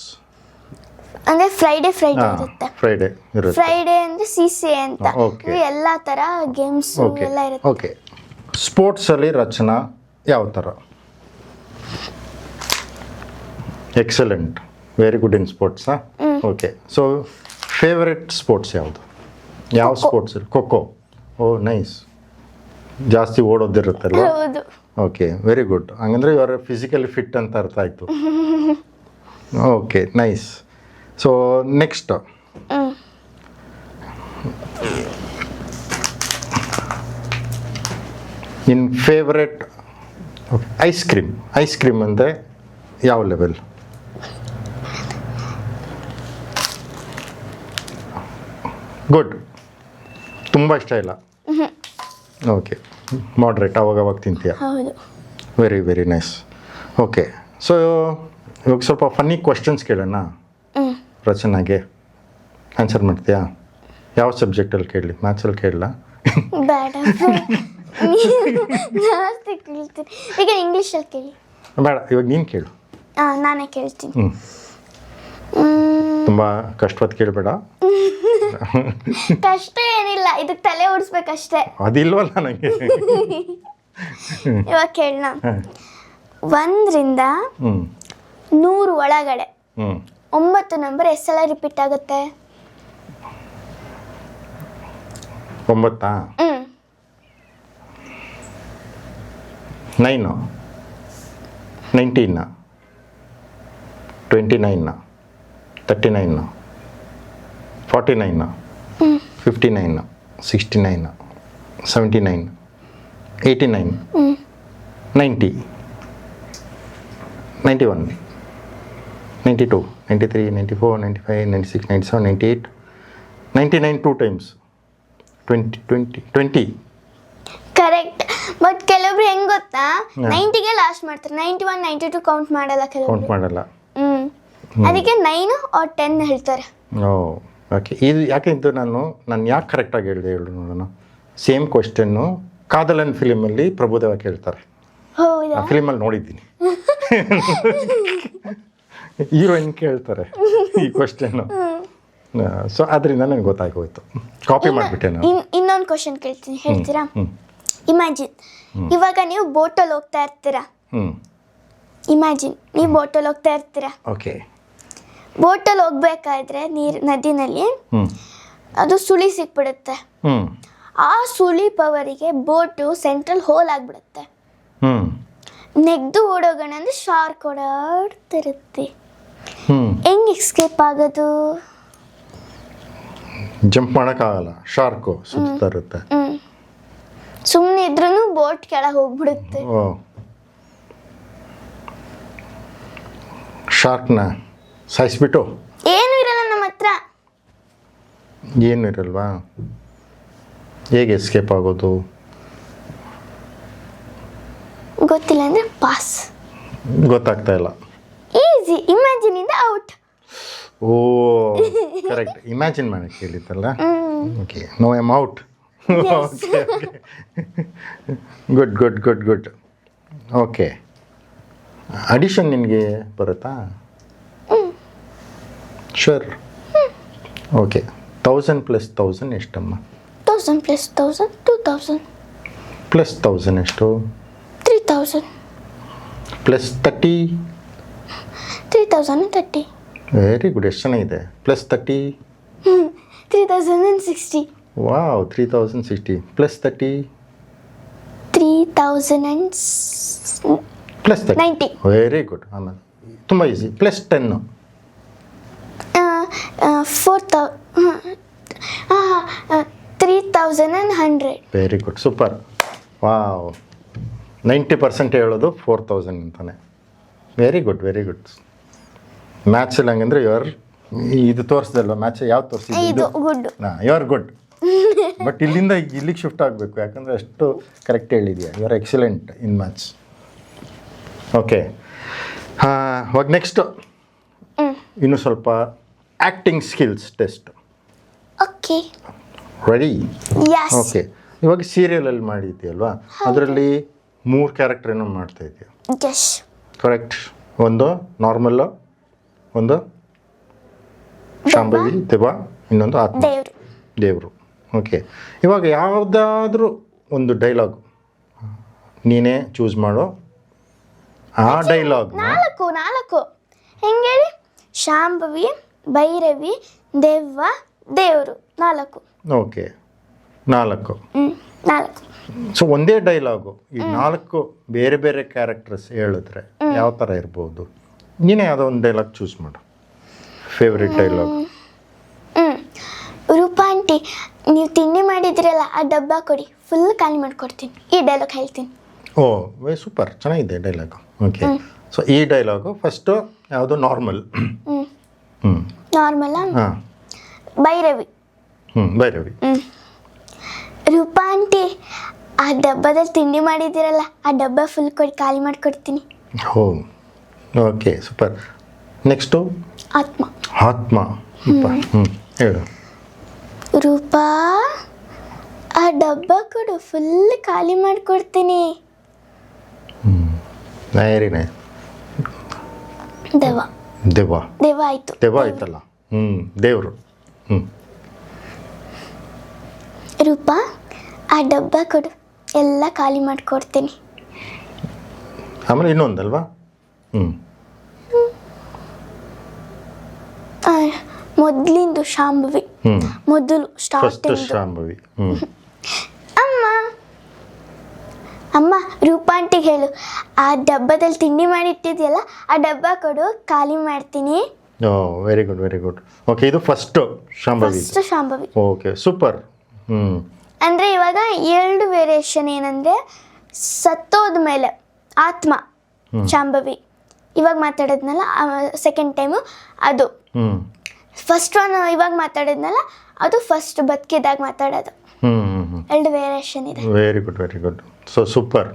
ಅಂದರೆ ಫ್ರೈಡೇ ಇರುತ್ತೆ. ಫ್ರೈಡೇ ಅಂದರೆ CCA ಅಂತ, ಎಲ್ಲ ಥರ ಗೇಮ್ಸ್ ಎಲ್ಲ ಇರುತ್ತೆ. ಓಕೆ. ಸ್ಪೋರ್ಟ್ಸಲ್ಲಿ ರಚನಾ ಯಾವ ಥರ? ಎಕ್ಸಲೆಂಟ್, ವೆರಿ ಗುಡ್ ಇನ್ ಸ್ಪೋರ್ಟ್ಸಾ? ಓಕೆ. ಸೊ ಫೇವ್ರೆಟ್ ಸ್ಪೋರ್ಟ್ಸ್ ಯಾವುದು? ಯಾವ ಸ್ಪೋರ್ಟ್ಸ್? ಖೋಖೋ. ಓ ನೈಸ್, ಜಾಸ್ತಿ ಓಡೋದಿರುತ್ತಲ್ಲ. ಹೌದು. Okay, very good. ಹಂಗಂದ್ರೆ ಇವರು ಫಿಸಿಕಲಿ ಫಿಟ್ ಅಂತ ಅರ್ಥ ಆಯಿತು. Okay, nice. So next, in favourite ice cream ಅಂದರೆ ಯಾವ ಲೆವೆಲ್? ಗುಡ್, ತುಂಬ ಇಷ್ಟ ಇಲ್ಲ. ಓಕೆ, ಮಾಡ್ರೇಟ್, ಅವಾಗ ತಿಂತೀಯ. ಹೌದು. Very very nice. Okay. So ಇವಾಗ ಸ್ವಲ್ಪ ಫನ್ನಿ ಕ್ವಶನ್ಸ್ ಕೇಳೋಣ ರಚನಾಗೆ. ಆನ್ಸರ್ ಮಾಡ್ತೀಯಾ? ಯಾವ ಸಬ್ಜೆಕ್ಟಲ್ಲಿ ಕೇಳಲಿ? ಮ್ಯಾಥ್ಸಲ್ಲಿ ಕೇಳಲ್ಲ? ಬೇಡ, ಜಾಸ್ತಿ ಕೇಳ್ತೀನಿ. ಈಗ ಇಂಗ್ಲೀಷಲ್ಲಿ ಕೇಳಿ. ಬೇಡ, ಇವಾಗ ನೀನು ಕೇಳು. ನಾನೇ ಕೇಳ್ತೀನಿ. ತುಂಬ ಕಷ್ಟವಾದ ಕೇಳಬೇಡ. ಕಷ್ಟ ಏನಿಲ್ಲ, ಇದಕ್ಕೆ ತಲೆ ಓಡಿಸ್ಬೇಕಷ್ಟೇ. ಅದಿಲ್ವಲ್ಲ ನನಗೆ. ಇವಾಗ ಕೇಳೋಣ. 1ರಿಂದ 100 ಒಳಗಡೆ 9 ನಂಬರ್ ಎಷ್ಟೆಲ್ಲ ರಿಪೀಟ್ ಆಗುತ್ತೆ? 9. 9, 19, 29, 39, 49, 59, 69, 79, 89, 90, 91, 92, 93, 94, 95, 96, 97, 98, 99 2 times, 20. ಕರೆಕ್ಟ್. ಬಟ್ ಕೆಲವೊಬ್ರು ಹೆಂಗ್ ಗೊತ್ತಾ, 90ಗೆ ಲಾಸ್ಟ್ ಮಾಡ್ತಾರೆ, 91, 92 ಕೌಂಟ್ ಮಾಡಲ್ಲ ಕೆಲವೊಬ್ರು. ಕೌಂಟ್ ಮಾಡಲ್ಲ. ಅದಕ್ಕೆ 9 or 10 ಹೇಳ್ತಾರೆ. ಓಕೆ. ಇದು ಯಾಕೆ ಇದು ನಾನು ಯಾಕೆ ಕರೆಕ್ಟಾಗಿ ಹೇಳಿದೆ ಹೇಳು ನೋಡೋಣ. ಸೇಮ್ ಕ್ವಶನ್ನು ಕಾದಲನ್ ಫಿಲಿಮಲ್ಲಿ ಪ್ರಭುದೇವ ಕೇಳ್ತಾರೆ. ಹೌದಾ? ಆ ಫಿಲಿಮಲ್ಲಿ ನೋಡಿದ್ದೀನಿ. ಹೀರೋಯಿನ್ ಕೇಳ್ತಾರೆ ಈ ಕ್ವಶನ್ನು. ಸೊ ಅದರಿಂದ ನನಗೆ ಗೊತ್ತಾಗೋಯ್ತು, ಕಾಪಿ ಮಾಡಿಬಿಟ್ಟೆ ನಾನು. ಇನ್ನೊಂದು ಕ್ವಶನ್ ಕೇಳ್ತೀನಿ, ಹೇಳ್ತೀರಾ? ಇಮ್ಯಾಜಿನ್, ಇವಾಗ ನೀವು ಬೋಟಲ್ಲಿ ಹೋಗ್ತಾ ಇರ್ತೀರಾ. ಇಮ್ಯಾಜಿನ್, ನೀವು ಬೋಟಲ್ಲಿ ಹೋಗ್ತಾ ಇರ್ತೀರಾ. ಓಕೆ. ಬೋಟಲ್ಲಿ ಹೋಗ್ಬೇಕಾದ್ರೆ ನದಿನಲ್ಲಿ ಅದು ಸುಳಿ ಸಿಕ್ಬಿಡುತ್ತೆ. ಆ ಸುಳಿ ಪವರಿಗೆ ಬೋಟು ಸೆಂಟ್ರಲ್ ಹೋಲ್ ಆಗಿಬಿಡುತ್ತೆ. ನೆಗ್ದು ಓಡೋಗೋಣ ಅಂದ್ರೆ ಶಾರ್ಕ್ ಓಡಾಡ್ತಿರುತ್ತೆ. ಹೆಂಗ್ ಎಸ್ಕೇಪ್ ಆಗೋದು? ಜಂಪ್ ಮಾಡೋಕ್ಕಾಗಲ್ಲ, ಶಾರ್ಕು ಸುತ್ತಾ ಇರುತ್ತೆ. ಸುಮ್ಮನೆ ಇದ್ರೂ ಬೋಟ್ ಕೆಳಗೆ ಹೋಗ್ಬಿಡುತ್ತೆ. ಶಾರ್ಕ್ನ ಸಾಯಿಸ್ಬಿಟ್ಟು ಏನು ಇರಲ್ಲ ನಮ್ಮ ಹತ್ರ. ಏನು ಇರಲ್ವಾ? ಹೇಗೆ ಎಸ್ಕೇಪ್ ಆಗೋದು? ಗೊತ್ತಿಲ್ಲ ಅಂದ್ರೆ ಪಾಸ್. ಗೊತ್ತಾಗ್ತಾ ಇಲ್ಲ. ಈಸಿ, ಇಮ್ಯಾಜಿನ್ ಇಂದ ಔಟ್. ಓ ಕರೆಕ್ಟ್, ಇಮ್ಯಾಜಿನ್ ಮಾಡಕ್ಕೆ ಹೇಳಿದ್ದಲ್ಲ. Okay, no I'm out. Okay, good good good good. Okay, addition ನಿನಗೆ ಬರುತ್ತಾ? ಶೂರ್. ಓಕೆ, 1000 + 1000 ಎಷ್ಟಮ್ಮ? 1000 + 1000 2000. + 1000 ಎಷ್ಟು? 3000. + 30? 3030. Very good. ಎಷ್ಟು ಚೆನ್ನಾಗಿದೆ. + 30? 3060. ವಾವ್, 3060. + 30? 3090. + 30. Very good. ಆಮೇಲೆ ತುಂಬ easy. + 10? 3100. Very good, super. Wow, 90% ಹೇಳೋದು 4000 ಅಂತಾನೆ. Very good very good. ಮ್ಯಾಥ್ಸಲ್ಲಿ ಹಂಗಂದ್ರೆ ಇದು ತೋರಿಸ್ದಲ್ವ ಮ್ಯಾಚ್ ಯಾವ್ದು ತೋರಿಸಿದ್ದು? You are good. ಬಟ್ ಇಲ್ಲಿಂದ ಇಲ್ಲಿಗೆ ಶಿಫ್ಟ್ ಆಗಬೇಕು, ಯಾಕಂದರೆ ಅಷ್ಟು ಕರೆಕ್ಟ್ ಹೇಳಿದೆಯಾ. You are excellent in maths. Okay, ಇವಾಗ ನೆಕ್ಸ್ಟು ಇನ್ನು ಸ್ವಲ್ಪ acting skills test. Okay. Ready? Yes. Okay. ಇವಾಗ ಸೀರಿಯಲಲ್ಲಿ ಮಾಡಿದ್ದೀಯಲ್ವಾ, ಅದರಲ್ಲಿ 3 ಕ್ಯಾರೆಕ್ಟರ್ ಏನೋ ಮಾಡ್ತಾ ಇದೆಯಾ? ಯಸ್. ಕರೆಕ್ಟ್. ಒಂದು ನಾರ್ಮಲ್ಲು, ಒಂದು ಶಾಂಭವಿ ದೆವ್ವ, ಇನ್ನೊಂದು ಆತ್ಮ ದೇವರು. ಓಕೆ. ಇವಾಗ ಯಾವುದಾದ್ರೂ ಒಂದು ಡೈಲಾಗ್ ನೀನೇ ಚೂಸ್ ಮಾಡು. ಆ ಡೈಲಾಗ್ ನಾಲ್ಕು ಹೆಂಗೆ ಹೇಳಿ? ಶಾಂಭವಿ, ಭೈರವಿ, ದೆವ್ವ, ದೇವರು, 4. ಓಕೆ, 4. 4. ಸೊ ಒಂದೇ ಡೈಲಾಗು ಈ 4 ಬೇರೆ ಬೇರೆ ಕ್ಯಾರೆಕ್ಟರ್ಸ್ ಹೇಳಿದ್ರೆ ಯಾವ ಥರ ಇರ್ಬೋದು? ನೀನೇ ಯಾವುದೋ ಒಂದು ಡೈಲಾಗ್ ಚೂಸ್ ಮಾಡು, ಫೇವ್ರೆಟ್ ಡೈಲಾಗ್. ರೂಪಾ ಆಂಟಿ, ನೀವು ತಿಂಡಿ ಮಾಡಿದ್ರಲ್ಲ ಆ ಡಬ್ಬ ಕೊಡಿ, ಫುಲ್ ಖಾಲಿ ಮಾಡ್ಕೊಡ್ತೀನಿ. ಈ ಡೈಲಾಗ್ ಹೇಳ್ತೀನಿ. ಓ ಸೂಪರ್, ಚೆನ್ನಾಗಿದೆ ಡೈಲಾಗು. ಓಕೆ. ಸೊ ಈ ಡೈಲಾಗು ಫಸ್ಟು ಯಾವುದು? ನಾರ್ಮಲ್. ನಾರ್ಮಲ್. ಹಾಂ. ಭೈರವಿ. ಭೈರವಿ. ರೂಪಾ ಆಂಟಿ, ಆ ಡಬ್ಬದಲ್ಲಿ ತಿಂಡಿ ಮಾಡಿದ್ದೀರಲ್ಲ ಆ ಡಬ್ಬ ಫುಲ್ ಕೊಡಿ, ಖಾಲಿ ಮಾಡಿಕೊಡ್ತೀನಿ. ಓ ಓಕೆ, ಸೂಪರ್. ನೆಕ್ಸ್ಟು ಆತ್ಮ. ಆತ್ಮ. ಹೇಳು. ರೂಪಾ, ಆ ಡಬ್ಬ ಕೊಡು, ಫುಲ್ ಖಾಲಿ ಮಾಡಿಕೊಡ್ತೀನಿ. Very nice. ದೆವ್ವ. ದೆವ್ವ. ದೆವ್ವ ಆಯಿತು. ದೆವ್ವ ಆಯ್ತಲ್ಲ. ದೇವರು. ರೂಪಾ, ಆ ಡಬ್ಬ ಕೊಡು, ಎಲ್ಲ ಖಾಲಿ ಮಾಡಿಕೊಡ್ತೀನಿ. ಆಮೇಲೆ ಇನ್ನೊಂದಲ್ವಾ? ಮೊದಲಿಂದು ಶಾಂಭವಿ. ಮೊದಲು ಫಸ್ಟ್ ಶಾಂಭವಿ. ಅಮ್ಮ, ರೂಪಾ ಆಂಟಿಗೆ ಹೇಳು, ಆ ಡಬ್ಬದಲ್ಲಿ ತಿಂಡಿ ಮಾಡಿಟ್ಟಿದೆಯಲ್ಲ ಆ ಡಬ್ಬ ಕೊಡು, ಖಾಲಿ ಮಾಡ್ತೀನಿ. Oh very good, very good. Okay, ಇದು first Shambhavi. First Shambhavi. Okay, super. ಅಂದರೆ ಇವಾಗ 2 ವೇರಿಯೇಷನ್. ಏನಂದರೆ ಸತ್ತೋದ ಮೇಲೆ ಆತ್ಮ ಶಾಂಭವಿ, ಇವಾಗ ಮಾತಾಡೋದ್ನಲ್ಲ ಸೆಕೆಂಡ್ ಟೈಮು ಅದು. ಫಸ್ಟ್ ಒನ್ ಇವಾಗ ಮಾತಾಡೋದ್ನಲ್ಲ ಅದು ಫಸ್ಟ್ ಬದುಕಿದಾಗ ಮಾತಾಡೋದು. 2 ವೇರಿಯೇಷನ್ ಇದೆ. Very good, very good. So super.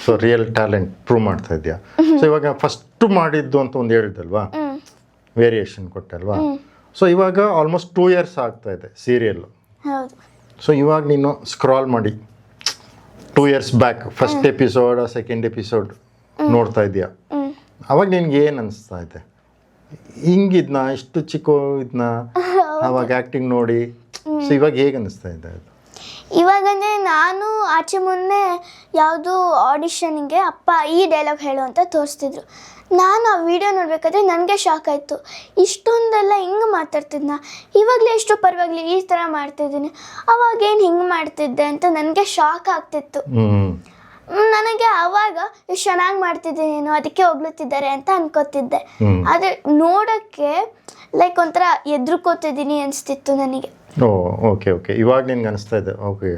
So real talent prove ಮಾಡ್ತಾ ಇದೆಯಾ? ಸೊ ಇವಾಗ ಫಸ್ಟು ಮಾಡಿದ್ದು ಅಂತ ಒಂದು ಹೇಳಿದಲ್ವಾ, ವೇರಿಯೇಷನ್ ಕೊಟ್ಟಲ್ವಾ? ಸೊ ಇವಾಗ ಆಲ್ಮೋಸ್ಟ್ 2 years ಆಗ್ತಾ ಇದೆ ಸೀರಿಯಲ್ಲು. ಹೌದು. ಸೊ ಇವಾಗ ನೀನು ಸ್ಕ್ರಾಲ್ ಮಾಡಿ 2 years back first episode second episode ನೋಡ್ತಾ ಇದೆಯಾ? ಅವಾಗ ನಿನ್ಗೆ ಏನು ಅನಿಸ್ತಾ ಇದೆ? ಹಿಂಗಿದ್ನ, ಇಷ್ಟು ಚಿಕ್ಕ ಇದನ್ನ ಅವಾಗ ಆ್ಯಕ್ಟಿಂಗ್ ನೋಡಿ. ಸೊ ಇವಾಗ ಹೇಗೆ ಅನಿಸ್ತಾ ಇದೆ ಅದು? ಇವಾಗಂದರೆ ನಾನು ಆಚೆ ಮೊನ್ನೆ ಯಾವುದೋ ಆಡಿಷನ್ಗೆ ಅಪ್ಪ ಈ ಡೈಲಾಗ್ ಹೇಳು ಅಂತ ತೋರಿಸ್ತಿದ್ರು. ನಾನು ಆ ವಿಡಿಯೋ ನೋಡಬೇಕಾದ್ರೆ ನನಗೆ ಶಾಕ್ ಆಯಿತು. ಇಷ್ಟೊಂದೆಲ್ಲ ಹಿಂಗೆ ಮಾತಾಡ್ತಿದ್ನ, ಇವಾಗಲೇ ಎಷ್ಟು ಪರವಾಗಿಲ್ಲ ಈ ಥರ ಮಾಡ್ತಿದ್ದೀನಿ, ಅವಾಗೇನು ಹಿಂಗೆ ಮಾಡ್ತಿದ್ದೆ ಅಂತ ನನಗೆ ಶಾಕ್ ಆಗ್ತಿತ್ತು. ನನಗೆ ಆವಾಗ ಎಷ್ಟು ಚೆನ್ನಾಗಿ ಮಾಡ್ತಿದ್ದೀನೇನೋ ಅದಕ್ಕೆ ಹೊಗಳುತ್ತಿದ್ದಾರೆ ಅಂತ ಅನ್ಕೋತಿದ್ದೆ. ಆದರೆ ನೋಡೋಕ್ಕೆ ಲೈಕ್ ಒಂಥರ ಎದ್ರುಕೋತಿದ್ದೀನಿ ಅನಿಸ್ತಿತ್ತು ನನಗೆ. ಓ ಓಕೆ ಓಕೆ, ಇವಾಗ ನಿನ್ಗೆ ಅನಿಸ್ತಾ ಇದೆ. ಓಕೆ,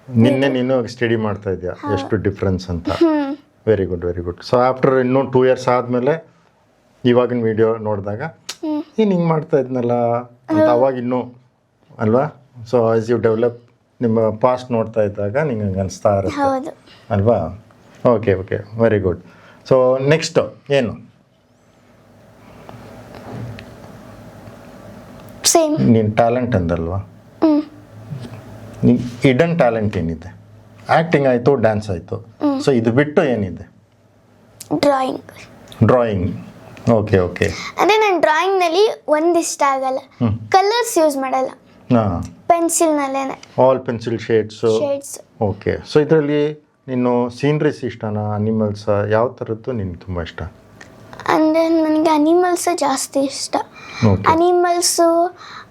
ನಿನ್ನೆ ನೀನು ಸ್ಟಡಿ ಮಾಡ್ತಾ ಇದೆಯಾ ಎಷ್ಟು ಡಿಫ್ರೆನ್ಸ್ ಅಂತ? Very good, very good. So after ಇನ್ನೂ 2 years ಆದಮೇಲೆ ಇವಾಗಿನ ವಿಡಿಯೋ ನೋಡಿದಾಗ ಏನು ಹಿಂಗೆ ಮಾಡ್ತಾ ಇದ್ನಲ್ಲ ಅಂತ ಅವಾಗ ಇನ್ನೂ ಅಲ್ವಾ? ಸೊ ಆಸ್ ಯು ಡೆವಲಪ್ ನಿಮ್ಮ ಪಾಸ್ಟ್ ನೋಡ್ತಾ ಇದ್ದಾಗ ನಿಂಗೆ ಹಂಗೆ ಅನಿಸ್ತಾ ಇರುತ್ತೆ ಅಲ್ವಾ? Okay okay, very good. So next ಏನು? ಸೇಮ್ ನೀನು ಟ್ಯಾಲೆಂಟ್ ಅಂದಲ್ವಾ, ಹಿಡನ್ ಟ್ಯಾಲೆಂಟ್ ಏನಿದೆ? ಆ್ಯಕ್ಟಿಂಗ್ ಆಯಿತು, ಡ್ಯಾನ್ಸ್ ಆಯಿತು, ಸೊ ಇದು ಬಿಟ್ಟು ಏನಿದೆ? ಡ್ರಾಯಿಂಗ್. Okay okay. ಅಂದರೆ ನಾನು ಡ್ರಾಯಿಂಗ್ನಲ್ಲಿ ಒಂದಿಷ್ಟ ಆಗಲ್ಲ, ಕಲರ್ಸ್ ಯೂಸ್ ಮಾಡಲ್ಲ, ಪೆನ್ಸಿಲ್ನಲ್ಲೇ all pencil shades. Okay. So ಇದರಲ್ಲಿ ನೀನು ಸೀನ್ರೀಸ್ ಇಷ್ಟನಾ, ಅನಿಮಲ್ಸ್, ಯಾವ ಥರದ್ದು ನಿನ್ಗೆ ತುಂಬ ಇಷ್ಟ? ಅಂದರೆ ನನಗೆ ಅನಿಮಲ್ಸ್ ಜಾಸ್ತಿ ಇಷ್ಟ. ಅನಿಮಲ್ಸು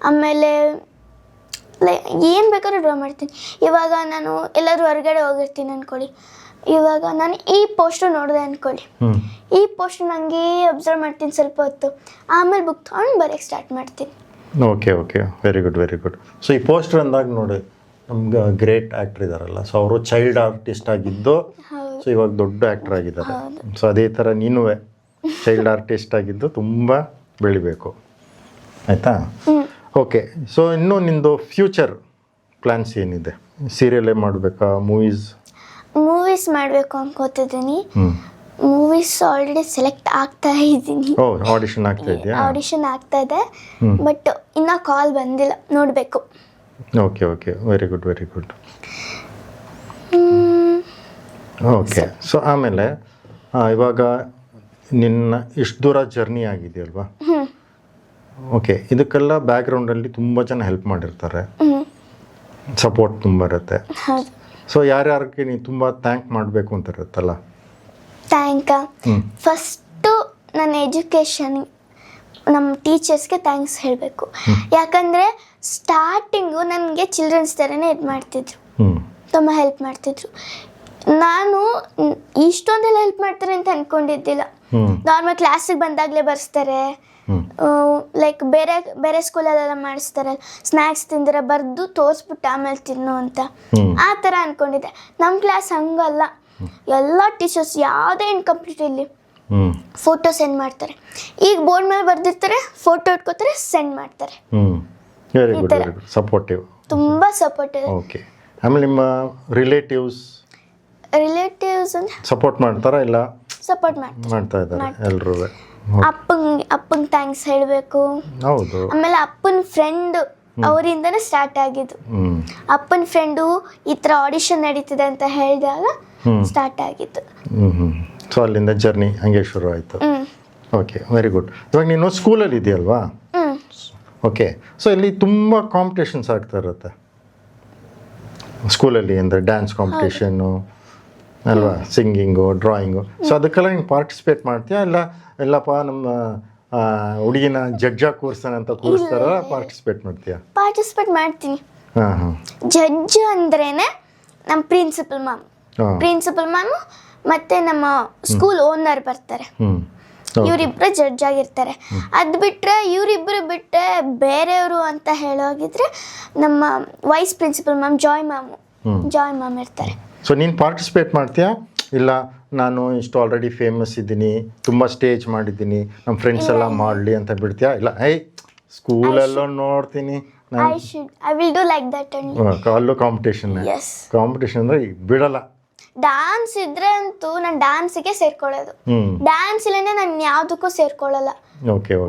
ಆಮೇಲೆ ಏನು ಬೇಕಾದ್ರೂ ಡ್ರಾ ಮಾಡ್ತೀನಿ. ಇವಾಗ ನಾನು ಎಲ್ಲರೂ ಹೊರಗಡೆ ಹೋಗಿರ್ತೀನಿ ಅಂದ್ಕೊಳ್ಳಿ, ಇವಾಗ ನಾನು ಈ ಪೋಸ್ಟರ್ ನೋಡಿದೆ ಅಂದ್ಕೊಳ್ಳಿ, ಈ ಪೋಸ್ಟರ್ ನನಗೆ ಅಬ್ಸರ್ವ್ ಮಾಡ್ತೀನಿ ಸ್ವಲ್ಪ ಹೊತ್ತು, ಆಮೇಲೆ ಬುಕ್ ತೊಗೊಂಡು ಬರೋಕ್ಕೆ ಸ್ಟಾರ್ಟ್ ಮಾಡ್ತೀನಿ. Okay okay, very good, very good. So ಈ ಪೋಸ್ಟರ್ ಅಂದಾಗ ನೋಡಿ, ನಮ್ಗೆ ಗ್ರೇಟ್ ಆ್ಯಕ್ಟರ್ ಇದ್ದಾರಲ್ಲ, ಸೊ ಅವರು ಚೈಲ್ಡ್ ಆರ್ಟಿಸ್ಟ್ ಆಗಿದ್ದು ಸೊ ಇವಾಗ ದೊಡ್ಡ ಆ್ಯಕ್ಟರ್ ಆಗಿದ್ದಾರೆ. ಸೊ ಅದೇ ಥರ ನೀನು ಚೈಲ್ಡ್ ಆರ್ಟಿಸ್ಟ್ ಆಗಿದ್ದು ತುಂಬ ಬೆಳಿಬೇಕು, ಆಯಿತಾ? ಓಕೆ. ಸೊ ಇನ್ನೂ ನಿಂದು ಫ್ಯೂಚರ್ ಪ್ಲ್ಯಾನ್ಸ್ ಏನಿದೆ? ಸೀರಿಯಲೇ ಮಾಡಬೇಕಾ, ಮೂವೀಸ್ ಮಾಡಬೇಕು ಅನ್ಕೋತಿದ್ದೀನಿ. ಮೂವೀಸ್ ಆಲ್ರೆಡಿ ಸೆಲೆಕ್ಟ್ ಆಗ್ತಾ ಇದ್ದೀನಿ. ಓ ಆಡಿಷನ್ ಆಗ್ತಾ ಇದೆಯಾ? ಆಡಿಷನ್ ಆಗ್ತಾ ಇದೆ, ಬಟ್ ಇನ್ನೂ ಕಾಲ್ ಬಂದಿಲ್ಲ, ನೋಡಬೇಕು. Okay okay, very good very good. Okay, so ಆಮೇಲೆ ಇವಾಗ ನಿನ್ನ ಇಷ್ಟು ದೂರ ಜರ್ನಿ ಆಗಿದೆಯಲ್ವಾ? ಓಕೆ, ಇದಕ್ಕೆಲ್ಲ ಬ್ಯಾಕ್ಗ್ರೌಂಡಲ್ಲಿ ತುಂಬ ಜನ ಹೆಲ್ಪ್ ಮಾಡಿರ್ತಾರೆ, ಸಪೋರ್ಟ್ ತುಂಬ ಇರುತ್ತೆ. ಹೌದು. ಸೊ ಯಾರ್ಯಾರಿಗೆ ನೀವು ತುಂಬ ಥ್ಯಾಂಕ್ ಮಾಡಬೇಕು ಅಂತ ಇರುತ್ತಲ್ಲ? ಫಸ್ಟು ನನ್ನ ಎಜುಕೇಷನ್, ನಮ್ಮ ಟೀಚರ್ಸ್ಗೆ ಥ್ಯಾಂಕ್ಸ್ ಹೇಳಬೇಕು. ಯಾಕಂದರೆ ಸ್ಟಾರ್ಟಿಂಗು ನನಗೆ ಚಿಲ್ಡ್ರನ್ಸ್ ಥರನೇ ಇದು ಮಾಡ್ತಿದ್ರು, ತುಂಬ ಹೆಲ್ಪ್ ಮಾಡ್ತಿದ್ರು. ನಾನು ಇಷ್ಟೊಂದೆಲ್ಲ ಹೆಲ್ಪ್ ಮಾಡ್ತಾರೆ ಅಂತ ಅಂದ್ಕೊಂಡಿದ್ದಿಲ್ಲ. ನಾರ್ಮಲ್ ಕ್ಲಾಸಿಗೆ ಬಂದಾಗಲೇ ಬರ್ಸ್ತಾರೆ, ಲೈಕ್ ಬೇರೆ ಬೇರೆ ಸ್ಕೂಲಲ್ಲೆಲ್ಲ ಮಾಡಿಸ್ತಾರೆ, ಸ್ನ್ಯಾಕ್ಸ್ ತಿಂದಿರ ಬರೆದು ತೋರಿಸ್ಬಿಟ್ಟು ಆಮೇಲೆ ತಿನ್ನು ಅಂತ, ಆ ಥರ ಅಂದ್ಕೊಂಡಿದ್ದೆ. ನಮ್ಮ ಕ್ಲಾಸ್ ಹಂಗಲ್ಲ, ಎಲ್ಲ ಟೀಚರ್ಸ್ ಯಾವುದೇ ಇನ್ಕಂಪ್ಲೀಟ್ ಇಲ್ಲಿ ಫೋಟೋ ಸೆಂಡ್ ಮಾಡ್ತಾರೆ. ಈಗ ಬೋರ್ಡ್ ಮೇಲೆ ಬರ್ದಿರ್ತಾರೆ, ಫೋಟೋ ಇಟ್ಕೋತಾರೆ, ಸೆಂಡ್ ಮಾಡ್ತಾರೆ. Very good very good, supportive, ತುಂಬ ಸಪೋರ್ಟಿವ್. ಓಕೆ. ಆಮೇಲೆ ನಿಮ್ಮ ರಿಲೇಟಿವ್ಸ್ ಅಂದರೆ ಸಪೋರ್ಟ್ ಮಾಡ್ತಾರಾ? ಇಲ್ಲ ಸಪೋರ್ಟ್ ಮಾಡ್ತಾ ಇದ್ದಾರೆ ಎಲ್ಲರೂ? ಅಪ್ಪಂಗೆ ಥ್ಯಾಂಕ್ಸ್ ಹೇಳಬೇಕು. ಹೌದು. ಆಮೇಲೆ ಅಪ್ಪನ ಫ್ರೆಂಡ್ ಅವರಿಂದನೇ ಸ್ಟಾರ್ಟ್ ಆಗಿದ್ದು. ಅಪ್ಪನ ಫ್ರೆಂಡು ಈ ಥರ ಆಡಿಷನ್ ನಡೀತಿದೆ ಅಂತ ಹೇಳಿದಾಗ ಸ್ಟಾರ್ಟ್ ಆಗಿತ್ತು. ಸೊ ಅಲ್ಲಿಂದ ಜರ್ನಿ ಹಂಗೆ ಶುರು ಆಯಿತು. Okay, very good. ಇವಾಗ ನೀನು ಸ್ಕೂಲಲ್ಲಿ ಇದೆಯಲ್ವಾ? ಓಕೆ, ಸೊ ಇಲ್ಲಿ ತುಂಬ ಕಾಂಪಿಟೇಷನ್ಸ್ ಆಗ್ತಾ ಇರುತ್ತೆ ಸ್ಕೂಲಲ್ಲಿ, ಅಂದರೆ ಡ್ಯಾನ್ಸ್ ಕಾಂಪಿಟೇಷನ್ನು ಅಲ್ವಾ, ಸಿಂಗಿಂಗು, ಡ್ರಾಯಿಂಗು. ಸೊ ಅದಕ್ಕೆಲ್ಲ ನೀನು ಪಾರ್ಟಿಸಿಪೇಟ್ ಮಾಡ್ತೀಯಾ? ಇಲ್ಲ ಇಲ್ಲಪ್ಪ ನಮ್ಮ ಹುಡುಗಿನ ಜಡ್ಜಾಗಿ ಕೂರಿಸ್ತಾನೆ ಅಂತ ಕೂರಿಸ್ತಾರ, ಪಾರ್ಟಿಸಿಪೇಟ್ ಮಾಡ್ತೀಯಾ? ಪಾರ್ಟಿಸಿಪೇಟ್ ಮಾಡ್ತೀನಿ. ಹಾಂ. ಜಡ್ಜ್ ಅಂದ್ರೇನೆ ನಮ್ಮ ಪ್ರಿನ್ಸಿಪಲ್ ಮ್ಯಾಮು ಮತ್ತು ನಮ್ಮ ಸ್ಕೂಲ್ ಓನರ್ ಬರ್ತಾರೆ, ಇವರಿಬ್ಬರು ಜಡ್ಜ್ ಆಗಿರ್ತಾರೆ. ಅದು ಬಿಟ್ಟರೆ ಇವರಿಬ್ಬರು ಬಿಟ್ಟರೆ ಬೇರೆಯವರು ಅಂತ ಹೇಳೋಗಿದ್ರೆ ನಮ್ಮ vice principal ma'am Joy ma'am ಇರ್ತಾರೆ. ಸೊ ನೀನು ಪಾರ್ಟಿಸಿಪೇಟ್ ಮಾಡ್ತೀಯಾ? ಇಲ್ಲ ನಾನು ಇಷ್ಟು ಆಲ್ರೆಡಿ ಫೇಮಸ್ ಇದ್ದೀನಿ, ತುಂಬ ಸ್ಟೇಜ್ ಮಾಡಿದ್ದೀನಿ, ನಮ್ಮ ಫ್ರೆಂಡ್ಸ್ ಎಲ್ಲ ಮಾಡಲಿ ಅಂತ ಬಿಡ್ತೀಯಾ? ಇಲ್ಲ ಸ್ಕೂಲಲ್ಲೂ ನೋಡ್ತೀನಿ I will do like that only. ಅಲ್ಲೂ ಕಾಂಪಿಟೇಷನ್ ಅಂದರೆ ಬಿಡಲ್ಲ. ಡ್ಯಾನ್ಸ್ ಇದ್ರೆ ಅಂತೂ ನಾನು ಡ್ಯಾನ್ಸಿಗೆ ಸೇರ್ಕೊಳ್ಳೋದು, ಡ್ಯಾನ್ಸ್ ಇಲ್ಲೇ ನಾನು ಯಾವುದಕ್ಕೂ ಸೇರ್ಕೊಳ್ಳಲ್ಲ.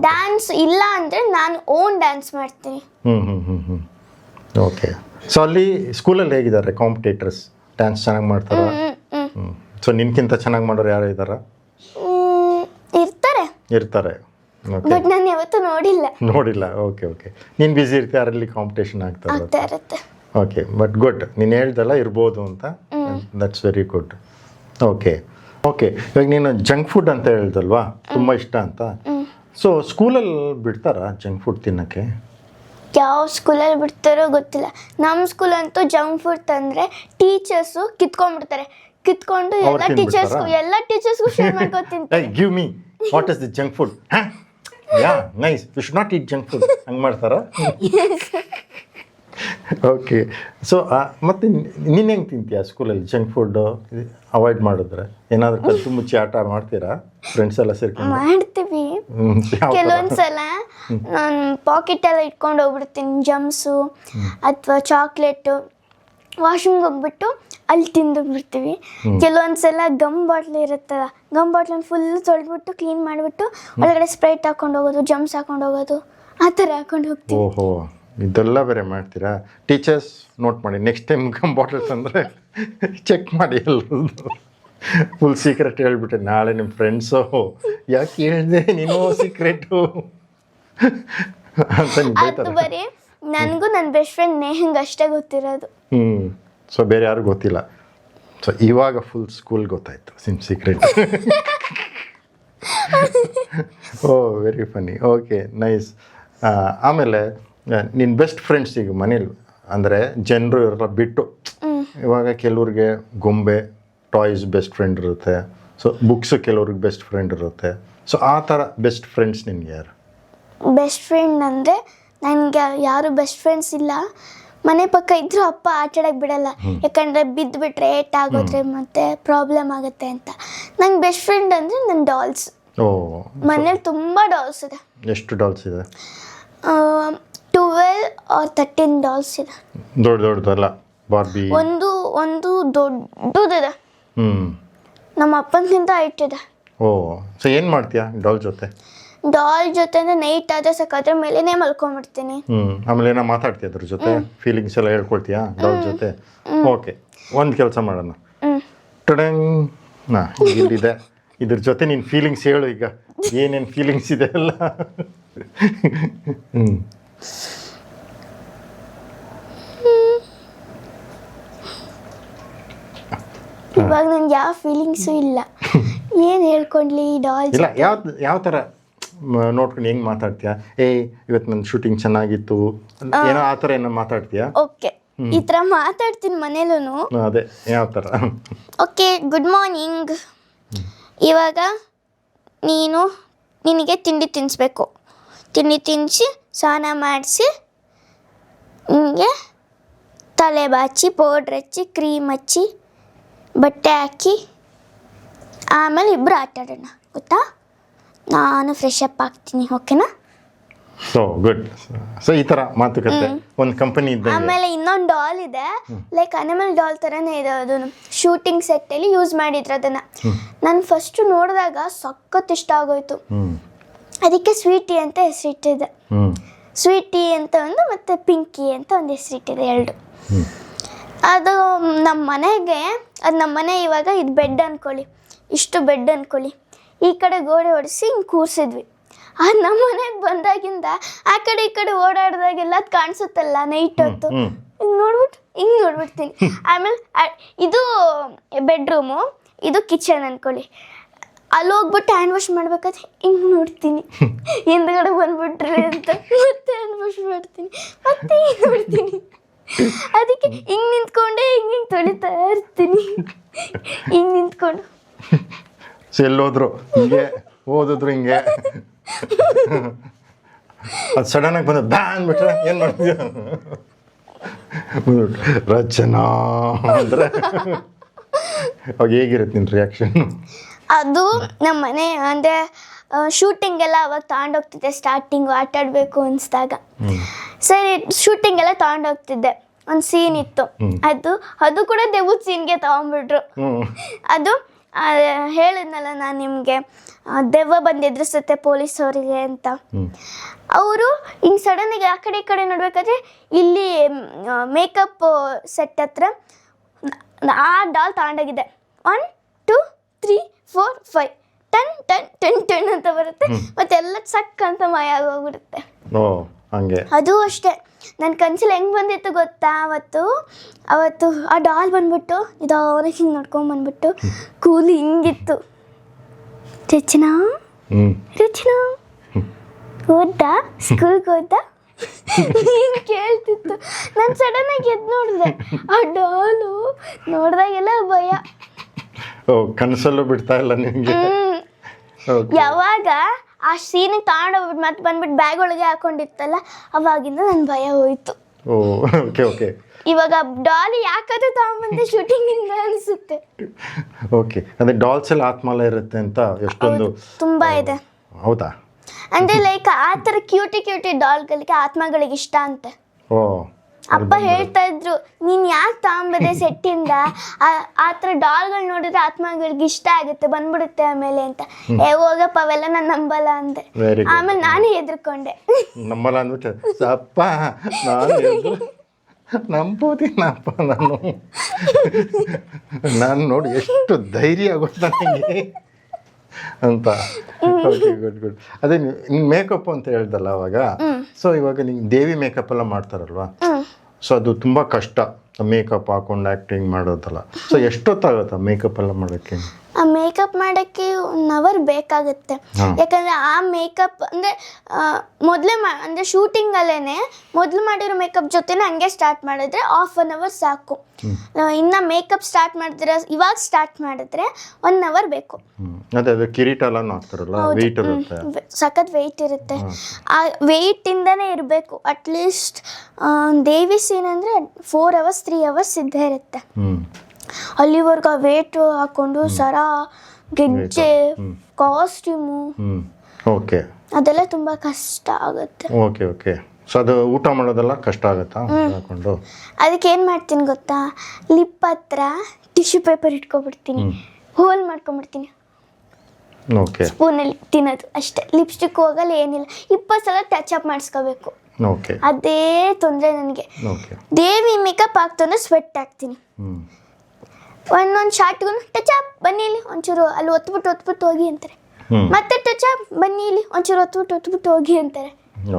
ಡ್ಯಾನ್ಸ್ ಇಲ್ಲ ಅಂದರೆ ನಾನು ಓನ್ ಡ್ಯಾನ್ಸ್ ಮಾಡ್ತೀನಿ. ಓಕೆ, ಸೊ ಅಲ್ಲಿ ಸ್ಕೂಲಲ್ಲಿ ಹೇಗಿದ್ದಾರೆ ಕಾಂಪಿಟೇಟರ್ಸ್? ಡ್ಯಾನ್ಸ್ ಚೆನ್ನಾಗಿ ಮಾಡ್ತಾರ? ಸೊ ನಿನ್ಕಿಂತ ಚೆನ್ನಾಗಿ ಮಾಡೋರು ಯಾರು ಇದ್ದಾರಾ? ಇರ್ತಾರೆ, ಬಟ್ ನಾನು ಯಾವತ್ತೂ ನೋಡಿಲ್ಲ. ಓಕೆ. ನೀನು ಬ್ಯುಸಿ ಇರ್ತೀಯ, ಅದರಲ್ಲಿ ಕಾಂಪಿಟೇಷನ್ ಆಗ್ತಾ ಇರುತ್ತೆ. Okay, but good. ನೀನು ಹೇಳ್ದಲ್ಲ ಇರ್ಬೋದು ಅಂತ, ದಟ್ಸ್ ವೆರಿ ಗುಡ್. ಓಕೆ, ಇವಾಗ ನೀನು ಜಂಕ್ ಫುಡ್ ಅಂತ ಹೇಳ್ದಲ್ವಾ, ತುಂಬ ಇಷ್ಟ ಅಂತ. ಸೊ ಸ್ಕೂಲಲ್ಲಿ ಬಿಡ್ತಾರಾ ಜಂಕ್ ಫುಡ್ ತಿನ್ನೋಕ್ಕೆ? ಯಾವ ಸ್ಕೂಲಲ್ಲಿ ಬಿಡ್ತಾರೋ ಗೊತ್ತಿಲ್ಲ. ನಮ್ಮ ಸ್ಕೂಲ್ ಅಂತೂ ಜಂಕ್ ಫುಡ್ ತಂದರೆ ಟೀಚರ್ಸು ಕಿತ್ಕೊಂಡ್ಬಿಡ್ತಾರೆ. ಕಿತ್ಕೊಂಡು ಎಲ್ಲ ಟೀಚರ್ಸ್ಗೂ ಶೇರ್ ಮಾಡ್ಕೊತೀನಿ. Give me what is the junk food? Yeah nice, you should not eat junk food ಹಂಗೆ ಮಾಡ್ತಾರಾ? ಓಕೆ, ಸೊ ಮತ್ತೆ ನೀನು ಹೆಂಗೆ ತಿಂತೀಯಾ ಸ್ಕೂಲಲ್ಲಿ ಜಂಕ್ ಫುಡ್ಡು ಅವಾಯ್ಡ್ ಮಾಡಿದ್ರೆ? ಏನಾದರೂ ಕದ್ದು ಮುಚ್ಚಿ ಆಟ ಮಾಡ್ತೀರಾ ಫ್ರೆಂಡ್ಸ್ ಎಲ್ಲ ಸೇರ್ಕೊಂಡು? ಮಾಡ್ತೀವಿ. ಕೆಲವೊಂದ್ಸಲ ನಾನು ಪಾಕೆಟೆಲ್ಲ ಇಟ್ಕೊಂಡು ಹೋಗ್ಬಿಡ್ತೀನಿ, ಜಮ್ಸು ಅಥವಾ ಚಾಕ್ಲೇಟು. ವಾಶ್ರೂಮ್ಗೆ ಹೋಗ್ಬಿಟ್ಟು ಅಲ್ಲಿ ತಿಂದುಬಿಡ್ತೀವಿ. ಕೆಲವೊಂದ್ಸಲ ಗಮ್ ಬಾಟ್ಲ್ ಇರುತ್ತಲ್ಲ, ಗಮ್ ಬಾಟ್ಲನ್ನು ಫುಲ್ ತೊಳೆದ್ಬಿಟ್ಟು ಕ್ಲೀನ್ ಮಾಡಿಬಿಟ್ಟು ಒಳಗಡೆ ಸ್ಪ್ರೈಟ್ ಹಾಕೊಂಡು ಹೋಗೋದು, ಜಮ್ಸ್ ಹಾಕೊಂಡು ಹೋಗೋದು, ಆ ಥರ ಹಾಕೊಂಡು ಹೋಗ್ತೀವಿ. ಓಹೋ, ಇದೆಲ್ಲ ಬೇರೆ ಮಾಡ್ತೀರಾ? ಟೀಚರ್ಸ್ ನೋಟ್ ಮಾಡಿ, ನೆಕ್ಸ್ಟ್ ಟೈಮ್ ಗಮ್ ಬಾಟಲ್ಸ್ ಅಂದರೆ ಚೆಕ್ ಮಾಡಿ ಎಲ್ಲರೂ. ಫುಲ್ ಸೀಕ್ರೆಟ್ ಹೇಳ್ಬಿಟ್ಟೆ, ನಾಳೆ ನಿಮ್ಮ ಫ್ರೆಂಡ್ಸು ಯಾಕೆ ಹೇಳಿದೆ ನೀನು ಸೀಕ್ರೆಟು ಅಂತ ಅದು ಬರೀ ನನಗೂ ನನ್ನ ಬೆಸ್ಟ್ ಫ್ರೆಂಡ್ ನೇಹಂಗೆ ಅಷ್ಟೇ ಗೊತ್ತಿರೋದು. ಸೊ ಬೇರೆ ಯಾರು ಗೊತ್ತಿಲ್ಲ. ಸೊ ಇವಾಗ ಫುಲ್ ಸ್ಕೂಲ್ ಗೊತ್ತಾಯ್ತು ಸಿಮ್ ಸೀಕ್ರೆಟ್. ಓ ವೆರಿ ಫನ್ನಿ. Okay, nice. ಆಮೇಲೆ ನಿನ್ನ ಬೆಸ್ಟ್ ಫ್ರೆಂಡ್ಸ್ ಈಗ ಮನೇಲಿ ಅಂದರೆ ಜನರು ಇರಲ್ಲ ಬಿಟ್ಟು, ಇವಾಗ ಕೆಲವ್ರಿಗೆ ಗೊಂಬೆ ಟಾಯ್ಸ್ ಬೆಸ್ಟ್ ಫ್ರೆಂಡ್ ಇರುತ್ತೆ, ಸೊ ಬುಕ್ಸು ಕೆಲವ್ರಿಗೆ ಬೆಸ್ಟ್ ಫ್ರೆಂಡ್ ಇರುತ್ತೆ. ಸೊ ಆ ಥರ ಬೆಸ್ಟ್ ಫ್ರೆಂಡ್ಸ್ ನಿನ್ಗೆ ಯಾರು? ಬೆಸ್ಟ್ ಫ್ರೆಂಡ್ ಅಂದರೆ ನನಗೆ ಯಾರು ಬೆಸ್ಟ್ ಫ್ರೆಂಡ್ಸ್ ಇಲ್ಲ. ಮನೆ ಪಕ್ಕ ಇದ್ದರೂ ಅಪ್ಪ ಆಟಾಡೋಕ್ಕೆ ಬಿಡಲ್ಲ, ಯಾಕಂದರೆ ಬಿದ್ದುಬಿಟ್ರೆ ಏಟಾಗೋದ್ರೆ ಮತ್ತೆ ಪ್ರಾಬ್ಲಮ್ ಆಗುತ್ತೆ ಅಂತ. ನಂಗೆ ಬೆಸ್ಟ್ ಫ್ರೆಂಡ್ ಅಂದರೆ ನನ್ನ ಡಾಲ್ಸ್. ಮನೇಲಿ ತುಂಬ ಡಾಲ್ಸ್ ಇದೆ. ಎಷ್ಟು ಡಾಲ್ಸ್ ಇದೆ? 12 or 13 ಡಾಲ್ಸ್ ಇದೆ. ದೊಡ್ಡದಲ್ಲ ಬಾರ್ಬಿ? ಒಂದು ದೊಡ್ಡದಿದೆ. ನಮ್ಮ ಅಪ್ಪನಿಗಿಂತ ಹೈಟ್ ಇದೆ. ಓ, ಸೊ ಏನು ಮಾಡ್ತೀಯಾ ಡಾಲ್ ಜೊತೆ? ಡಾಲ್ ಜೊತೆ ಅಂದರೆ ನೈಟ್ ಆದರೆ ಸಾಕು ಅದ್ರ ಮೇಲೇನೆ ಮಲ್ಕೊಂಡ್ಬಿಡ್ತೀನಿ. ಆಮೇಲೆ ಏನೋ ಮಾತಾಡ್ತೀಯ ಅದ್ರ ಜೊತೆ? ಫೀಲಿಂಗ್ಸ್ ಎಲ್ಲ ಹೇಳ್ಕೊಳ್ತೀಯಾ ಡಾಲ್ ಜೊತೆ? ಓಕೆ, ಒಂದು ಕೆಲಸ ಮಾಡೋಣ. ಟಡಂಗ್, ಇಲ್ಲಿದೆ, ಇದ್ರ ಜೊತೆ ನಿನ್ನ ಫೀಲಿಂಗ್ಸ್ ಹೇಳು ಈಗ. ಏನೇನು ಫೀಲಿಂಗ್ಸ್ ಇದೆ ಎಲ್ಲ. ಇವಾಗ ನನ್ಗೆ ಯಾವ ಫೀಲಿಂಗ್ಸು ಇಲ್ಲ. ಏನು ಹೇಳ್ಕೊಂಡ್ಲಿ ಡಾಲ್? ಇಲ್ಲ, ಯಾವ ಥರ ನೋಡ್ಕೊಂಡು ಹೆಂಗೆ ಮಾತಾಡ್ತೀಯಾ? ಇವತ್ತು ನನ್ನ ಶೂಟಿಂಗ್ ಚೆನ್ನಾಗಿತ್ತು ಏನೋ ಆ ಥರ ಏನೋ ಮಾತಾಡ್ತೀಯಾ? ಓಕೆ, ಈ ಥರ ಮಾತಾಡ್ತೀನಿ ಮನೇಲೂ. ಅದೇ ಯಾವ ಥರ? Okay, good morning. ಇವಾಗ ನಿನಗೆ ತಿಂಡಿ ತಿನ್ನಿಸ್ಬೇಕು. ತಿಂಡಿ ತಿನ್ನಿಸಿ ಸ್ನಾನ ಮಾಡಿಸಿ ನಿನಗೆ ತಲೆ ಬಾಚಿ ಪೌಡ್ರ್ ಹಚ್ಚಿ ಕ್ರೀಮ್ ಹಚ್ಚಿ ಬಟ್ಟೆ ಹಾಕಿ ಆಮೇಲೆ ಇಬ್ಬರು ಆಟ ಆಡೋಣ, ಗೊತ್ತಾ? ನಾನು ಫ್ರೆಶ್ ಅಪ್ ಆಗ್ತೀನಿ, ಓಕೆನಾ? So good. ಸೊ ಈ ಥರ ಮಾತುಕತೆ ಒಂದು ಕಂಪನಿ ಇದ್ದಂಗೆ. ಆಮೇಲೆ ಇನ್ನೊಂದು ಡಾಲ್ ಇದೆ, ಲೈಕ್ ಅನಿಮಲ್ ಡಾಲ್ ಥರನೇ ಇದೆ. ಅದು ಶೂಟಿಂಗ್ ಸೆಟ್ಟಲ್ಲಿ ಯೂಸ್ ಮಾಡಿದ್ರು ಅದನ್ನು. ನಾನು ಫಸ್ಟು ನೋಡಿದಾಗ ಸಖತ್ ಇಷ್ಟ ಆಗೋಯ್ತು. ಅದಕ್ಕೆ ಸ್ವೀಟಿ ಅಂತ ಹೆಸರಿಟ್ಟಿದೆ. ಸ್ವೀಟಿ ಅಂತ ಒಂದು ಮತ್ತು ಪಿಂಕಿ ಅಂತ ಒಂದು ಹೆಸರಿಟ್ಟಿದೆ, ಎರಡು. ಅದು ನಮ್ಮ ಮನೆ ಇವಾಗ ಇದು ಬೆಡ್ ಅಂದ್ಕೊಳ್ಳಿ, ಇಷ್ಟು ಬೆಡ್ ಅಂದ್ಕೊಳ್ಳಿ. ಈ ಕಡೆ ಗೋಡೆ ಹೊಡೆಸಿ ಹಿಂಗೆ ಕೂರಿಸಿದ್ವಿ. ಅದು ನಮ್ಮ ಮನೆಗೆ ಬಂದಾಗಿಂದ ಆ ಕಡೆ ಈ ಕಡೆ ಓಡಾಡಿದಾಗೆಲ್ಲ ಅದು ಕಾಣಿಸುತ್ತಲ್ಲ ನೈಟ್ ಹೊತ್ತು, ಹಿಂಗೆ ನೋಡ್ಬಿಡ್ತೀನಿ. ಆಮೇಲೆ ಇದು ಬೆಡ್ರೂಮು, ಇದು ಕಿಚನ್ ಅಂದ್ಕೊಳ್ಳಿ. ಅಲ್ಲಿ ಹೋಗ್ಬಿಟ್ಟು ಹ್ಯಾಂಡ್ ವಾಶ್ ಮಾಡ್ಬೇಕಾದ್ರೆ ಹಿಂಗೆ ನೋಡ್ತೀನಿ, ಹಿಂದ್ಗಡೆ ಬಂದ್ಬಿಟ್ರೆ ಅಂತ. ಮತ್ತೆ ಹ್ಯಾಂಡ್ ವಾಶ್ ಮಾಡ್ತೀನಿ, ಮತ್ತೆ ಹಿಂಗೆ ನೋಡ್ತೀನಿ. ಅದಕ್ಕೆ ಹಿಂಗೆ ನಿಂತ್ಕೊಂಡೆ ಹಿಂಗೆ ತೊಳಿತಾ ಇರ್ತೀನಿ, ಹಿಂಗೆ ನಿಂತ್ಕೊಂಡು. ಎಲ್ಲೋದ್ರು ಹಿಂಗೆ ಓದಿದ್ರು ಹಿಂಗೆ, ಅದು ಸಡನ್ನಾಗಿ ಬಂದ ಬ್ಯಾ ಅಂದ್ಬಿಟ್ರೆ ಏನು ಮಾಡ್ತೀಯ? ರಚನಾ ಅಂದರೆ ಅವಾಗ ಹೇಗಿರುತ್ತೆ ನಿನ್ನ ರಿಯಾಕ್ಷನ್? ಅದು ನಮ್ಮ ಮನೆ ಅಂದರೆ ಶೂಟಿಂಗ್ ಎಲ್ಲ ಅವಾಗ ತಗೊಂಡೋಗ್ತಿದ್ದೆ. ಸ್ಟಾರ್ಟಿಂಗು ಆಟ ಆಡಬೇಕು ಅನಿಸ್ದಾಗ ಸರಿ ಶೂಟಿಂಗ್ ಎಲ್ಲ ತಗೊಂಡೋಗ್ತಿದ್ದೆ. ಒಂದು ಸೀನ್ ಇತ್ತು, ಅದು ಕೂಡ ದೆವ್ವದ ಸೀನ್ಗೆ ತಗೊಂಡ್ಬಿಟ್ರು. ಅದು ಹೇಳಿದ್ನಲ್ಲ ನಾನು ನಿಮಗೆ, ದೆವ್ವ ಬಂದು ಎದುರಿಸುತ್ತೆ ಪೊಲೀಸವರಿಗೆ ಅಂತ. ಅವರು ಹಿಂಗೆ ಸಡನ್ನಾಗಿ ಆ ಕಡೆ ಈ ಕಡೆ ನೋಡ್ಬೇಕಾದ್ರೆ ಇಲ್ಲಿ ಮೇಕಪ್ ಸೆಟ್ ಹತ್ರ ಆ ಡಾಲ್ ತಗೊಂಡೋಗಿದ್ದೆ. 1 2 3 4 5 ಟನ್ ಟನ್ ಟನ್ ಟನ್ ಅಂತ ಬರುತ್ತೆ, ಮತ್ತೆ ಎಲ್ಲ ಚಕ್ ಅಂತ ಮಾಯ ಆಗೋಗ್ಬಿಡುತ್ತೆ. ಅದು ಅಷ್ಟೇ. ನನ್ನ ಕನ್ಸಲ್ಲಿ ಹೆಂಗೆ ಬಂದಿತ್ತು ಗೊತ್ತಾ? ಅವತ್ತು ಆ ಡಾಲ್ ಬಂದ್ಬಿಟ್ಟು ನಿಧಾನಕ್ಕೆ ಹಿಂಗೆ ನೋಡ್ಕೊಂಬಂದ್ಬಿಟ್ಟು ಕೂಲಿ ಹಿಂಗಿತ್ತು. ರಚನಾ ಓದ್ದಾ, ಸ್ಕೂಲ್ಗೆ ಓದ್ದಾ ಹಿಂಗೆ ಕೇಳ್ತಿತ್ತು. ನಾನು ಸಡನ್ನಾಗಿ ಎದ್ದು ನೋಡಿದೆ, ಆ ಡಾಲು ನೋಡಿದಾಗೆಲ್ಲ ಭಯ. ಕನಸಲ್ಲೂ ಬಿಡ್ತಾ ಇಲ್ಲ ನಿಮಗೆ? ಯಾವಾಗ ಆ ಸೀನಿಗೆ ತಗೊಂಡೋಗ್ಬಿಟ್ಟು ಮತ್ತೆ ಬಂದ್ಬಿಟ್ಟು ಬ್ಯಾಗ್ ಒಳಗೆ ಹಾಕೊಂಡಿತ್ತಲ್ಲ, ಅವಾಗಿಂದ ನನ್ನ ಭಯ ಹೋಯ್ತು. ಇವಾಗ ಡಾಲಿ ಯಾಕಾದ್ರೂ ತಗೊಂಬಂದೆ ಶೂಟಿಂಗಿಂದ ಅನಿಸುತ್ತೆ. ಓಕೆ, ಅದೇ ಡಾಲ್ಸ್ ಎಲ್ಲ ಆತ್ಮಲ ಇರುತ್ತೆ ಅಂತ ಎಷ್ಟೊಂದು ತುಂಬಾ ಇದೆ. ಹೌದಾ? ಅಂದ್ರೆ ಲೈಕ್ ಆ ಥರ ಕ್ಯೂಟಿ ಡಾಲ್ಗಳಿಗೆ ಆತ್ಮಗಳಿಗೆ ಇಷ್ಟ ಅಂತೆ. ಅಪ್ಪ ಹೇಳ್ತಾ ಇದ್ರು, ನೀನು ಯಾಕೆ ತಗೊಂಬದೆ ಸೆಟ್ಟಿಂದ, ಆ ಥರ ಡಾಲ್ಗಳು ನೋಡಿದ್ರೆ ಆತ್ಮಗಳಿಗೆ ಇಷ್ಟ ಆಗುತ್ತೆ, ಬಂದ್ಬಿಡುತ್ತೆ ಆಮೇಲೆ ಅಂತ. ಹೋಗಪ್ಪ ಅವೆಲ್ಲ ನಾನು ನಂಬಲ್ಲ ಅಂದೆ. ಆಮೇಲೆ ನಾನೇ ಹೆದರ್ಕೊಂಡೆ. ನಂಬಲ್ಲ ಅಂದ್ಬಿಟ್ಟು ಅಪ್ಪ ನಾನು ನಂಬೋದಿನಪ್ಪ ನಾನು ನೋಡಿ ಎಷ್ಟು ಧೈರ್ಯ ಆಗುತ್ತೆ ನನಗೆ ಅಂತ. Okay, good. ಅದೇ ನಿಂಗೆ ಮೇಕಪ್ ಅಂತ ಹೇಳ್ದಲ್ಲ ಅವಾಗ. ಸೊ ಇವಾಗ ನಿಂಗೆ ದೇವಿ ಮೇಕಪ್ ಎಲ್ಲ ಮಾಡ್ತಾರಲ್ವಾ? ಸೊ ಅದು ತುಂಬ ಕಷ್ಟ, ಮೇಕಪ್ ಹಾಕೊಂಡು ಆ್ಯಕ್ಟಿಂಗ್ ಮಾಡೋದಲ್ಲ. ಸೊ ಎಷ್ಟೊತ್ತಾಗುತ್ತೆ ಮೇಕಪ್ ಎಲ್ಲ ಮಾಡೋಕ್ಕೆ? ಆ ಮೇಕಪ್ ಮಾಡೋಕ್ಕೆ 1 ಅವರ್ ಬೇಕಾಗುತ್ತೆ. ಯಾಕಂದರೆ ಆ ಮೇಕಪ್ ಅಂದರೆ ಅಂದರೆ ಶೂಟಿಂಗಲ್ಲೇ ಮೊದಲು ಮಾಡಿರೋ ಮೇಕಪ್ ಜೊತೆನೇ ಹಂಗೆ ಸ್ಟಾರ್ಟ್ ಮಾಡಿದ್ರೆ 1/2 ಅವರ್ ಸಾಕು. ಇನ್ನು ಮೇಕಪ್ ಸ್ಟಾರ್ಟ್ ಮಾಡಿದ್ರೆ ಇವಾಗ ಸ್ಟಾರ್ಟ್ ಮಾಡಿದ್ರೆ 1 ಅವರ್ ಬೇಕು. ಅದೇ ಕಿರೀಟ ಎಲ್ಲ ಹಾಕ್ತಾರಲ್ಲ, ವೆಯ್ಟ್ ಇರುತ್ತೆ, ಸಖತ್ ವೆಯ್ಟ್ ಇರುತ್ತೆ. ಆ ವೆಯ್ಟಿಂದನೇ ಇರಬೇಕು. ಅಟ್ಲೀಸ್ಟ್ ದೇವಿ ಸೀನ್ ಅಂದರೆ 4 ಅವರ್ಸ್ 3 ಅವರ್ಸ್ ಇದ್ದೇ ಇರುತ್ತೆ. ಅಲ್ಲಿವರೆಗೂ ಆ ವೇಟ್ ಹಾಕೊಂಡು ಸರ, ಗೆಜ್ಜೆ, ಕಾಸ್ಟ್ಯೂಮು, ಓಕೆ, ಅದೆಲ್ಲ ತುಂಬ ಕಷ್ಟ ಆಗುತ್ತೆ. ಓಕೆ. ಸೊ ಅದು ಊಟ ಮಾಡೋದೆಲ್ಲ ಕಷ್ಟ ಆಗುತ್ತಾ ಹಾಕೊಂಡು? ಅದಕ್ಕೆ ಏನು ಮಾಡ್ತೀನಿ ಗೊತ್ತಾ? ಲಿಪ್ ಹತ್ರ ಟಿಶ್ಯೂ ಪೇಪರ್ ಇಟ್ಕೊಬಿಡ್ತೀನಿ. ಹೋಲ್ ಮಾಡ್ಕೊಂಡ್ಬಿಡ್ತೀನಿ. ಓಕೆ ಸ್ಪೂನಲ್ಲಿ ತಿನ್ನೋದು ಅಷ್ಟೇ. ಲಿಪ್ಸ್ಟಿಕ್ ಹೋಗಲ್ಲ, ಏನಿಲ್ಲ. 20 ಸಲ ಟಚ್ ಅಪ್ ಮಾಡಿಸ್ಕೋಬೇಕು. ಓಕೆ ಅದೇ ತೊಂದರೆ ನನಗೆ. ಓಕೆ ದೇವಿ ಮೇಕಪ್ ಆಗ್ತಂದ್ರೆ ಸ್ವೆಟ್ ಹಾಕ್ತೀನಿ. ಒಂದೊಂದು ಶಾರ್ಟ್ಗೂ ಟಚ್ ಅಪ್ ಬನ್ನಿ ಇಲ್ಲಿ ಒಂಚೂರು ಅಲ್ಲಿ ಒತ್ಬಿಟ್ಟು ಹೋಗಿ ಅಂತಾರೆ. ಮತ್ತೆ ಟಚ್ ಅಪ್ ಬನ್ನಿ ಇಲ್ಲಿ ಒಂಚೂರು ಒತ್ಬಿಟ್ಟು ಹೋಗಿ ಅಂತಾರೆ.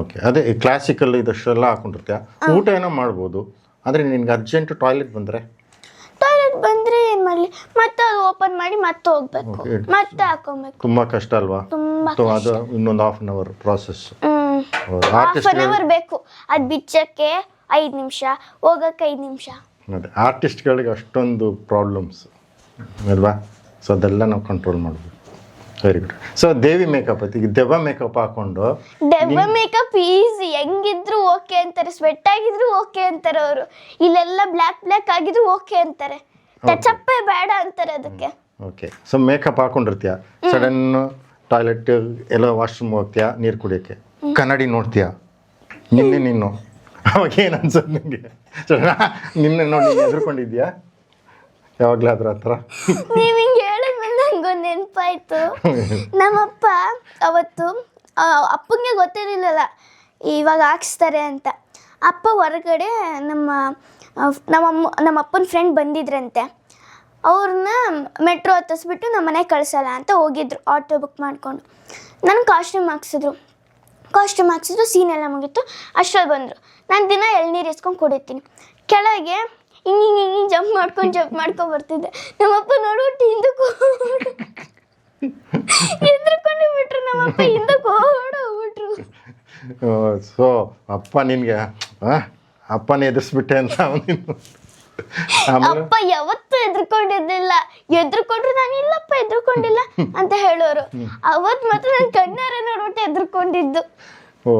ಓಕೆ ಅದೇ ಕ್ಲಾಸಿಕಲ್ ಇದಷ್ಟೆಲ್ಲ ಹಾಕೊಂಡಿರ್ತೀಯ, ಊಟ ಏನೋ ಮಾಡ್ಬೋದು. ಆದರೆ ನಿನ್ಗೆ ಅರ್ಜೆಂಟ್ ಟಾಯ್ಲೆಟ್ ಬಂದರೆ ಏನು ಮಾಡಲಿ, ಮತ್ತೆ ಅದು ಓಪನ್ ಮಾಡಿ ಮತ್ತೆ ಹೋಗ್ಬೇಕು, ಮತ್ತೆ ಹಾಕೊಬೇಕು. ತುಂಬ ಕಷ್ಟ ಅಲ್ವಾ? ತುಂಬಾ ಸೊ ಅದು ಇನ್ನೊಂದು 1/2 hour process. Half an hour ಬೇಕು. ಅದು ಬಿಚ್ಚಕ್ಕೆ 5 ನಿಮಿಷ, ಹೋಗಕ್ಕೆ 5 ನಿಮಿಷ. ಅದೇ ಆರ್ಟಿಸ್ಟ್ಗಳಿಗೆ ಅಷ್ಟೊಂದು ಪ್ರಾಬ್ಲಮ್ಸ್ ಅಲ್ವಾ? ಸೊ ಅದೆಲ್ಲ ನಾವು ಕಂಟ್ರೋಲ್ ಮಾಡ್ಬೋದು. Very good. ಸೊ ದೇವಿ ಮೇಕಪ್ ಈಗ ದೆವ್ವ ಮೇಕಪ್ ಹಾಕೊಂಡು ದೆವ್ವ ಮೇಕಪ್ ಈಸಿ, ಹೆಂಗಿದ್ರು ಓಕೆ ಅಂತಾರೆ. ಸ್ವೆಟ್ ಆಗಿದ್ರು ಓಕೆ ಅಂತಾರೆ ಅವರು. ಇಲ್ಲೆಲ್ಲ ಬ್ಲ್ಯಾಕ್ ಆಗಿದ್ರು ಓಕೆ ಅಂತಾರೆ. ಟಚ್ ಅಪ್ಪೇ ಬೇಡ ಅಂತಾರೆ ಅದಕ್ಕೆ. ಓಕೆ. ಸೊ ಮೇಕಪ್ ಹಾಕೊಂಡಿರ್ತೀಯ, ಸಡನ್ ಟಾಯ್ಲೆಟ್ ಎಲ್ಲ ವಾಶ್ರೂಮ್ ಹೋಗ್ತೀಯಾ, ನೀರು ಕುಡಿಯೋಕ್ಕೆ ಕನ್ನಡಿ ನೋಡ್ತೀಯಾ, ನೀನು ಅವಾಗ ಏನು ಅನ್ಸೋದು ನಿಮಗೆ? ನಿನ್ನೆ ನೋಡಿ ಎದುರ್ಕೊಂಡಿದ್ಯಾ ಯಾವಾಗಲಾದ್ರೂ ಆ ಥರ? ನೀವು ಹಿಂಗೆ ಹೇಳಿದ್ಮೇಲೆ ನಂಗೊಂದು ನೆನಪಾಯ್ತು. ನಮ್ಮಪ್ಪ ಅವತ್ತು ಅಪ್ಪಂಗೆ ಗೊತ್ತಿರಲಿಲ್ಲಲ್ಲ ಇವಾಗ ಹಾಕ್ಸ್ತಾರೆ ಅಂತ. ಅಪ್ಪ ಹೊರಗಡೆ ನಮ್ಮ ಅಪ್ಪನ ಫ್ರೆಂಡ್ ಬಂದಿದ್ರಂತೆ. ಅವ್ರನ್ನ ಮೆಟ್ರೋ ಹತ್ತಿಸ್ಬಿಟ್ಟು ನಮ್ಮ ಮನೆಗೆ ಕಳಿಸಲ್ಲ ಅಂತ ಹೋಗಿದ್ರು ಆಟೋ ಬುಕ್ ಮಾಡಿಕೊಂಡು. ನನಗೆ ಕಾಸ್ಟ್ಯೂಮ್ ಹಾಕ್ಸಿದ್ರು, ಸೀನ್ ಎಲ್ಲ ಮುಗೀತು. ಅಷ್ಟರಲ್ಲಿ ಬಂದರು. ನಾನು ದಿನ ಎಳ್ನೀರು ಇಸ್ಕೊಂಡು ಕುಡಿತೀನಿ. ಕೆಳಗೆ ಹಿಂಗೆ ಜಂಪ್ ಮಾಡ್ಕೊಂಡು ಬರ್ತಿದ್ದೆ. ನಮ್ಮಪ್ಪ ನೋಡ್ಬಿಟ್ಟು ಹಿಂದಕ್ಕೆ ಎದ್ರುಕೊಂಡು ಬಿಟ್ರು. ನಮ್ಮಪ್ಪ ಹಿಂದಕ್ಕೆ ಓಡೋಗ್ಬಿಟ್ರು. ಸೊ ಅಪ್ಪ ನಿನಗೆ ಅಪ್ಪನೇ ಎದುರಿಸ್ಬಿಟ್ಟೆ ಅಂತ ಅವನಿನ್ನು. ಅಪ್ಪ ಯಾವತ್ತೂ ಎದ್ರುಕೊಂಡಿದ್ದಿಲ್ಲ. ಎದ್ರುಕೊಂಡ್ರು ನಾನು ಇಲ್ಲಪ್ಪ ಎದ್ರುಕೊಂಡಿಲ್ಲ ಅಂತ ಹೇಳೋರು. ಅವತ್ತು ಮಾತ್ರ ನಾನು ಕಣ್ಣಾರೆ ನೋಡ್ಬಿಟ್ಟು ಎದ್ರುಕೊಂಡಿದ್ದು. ಓ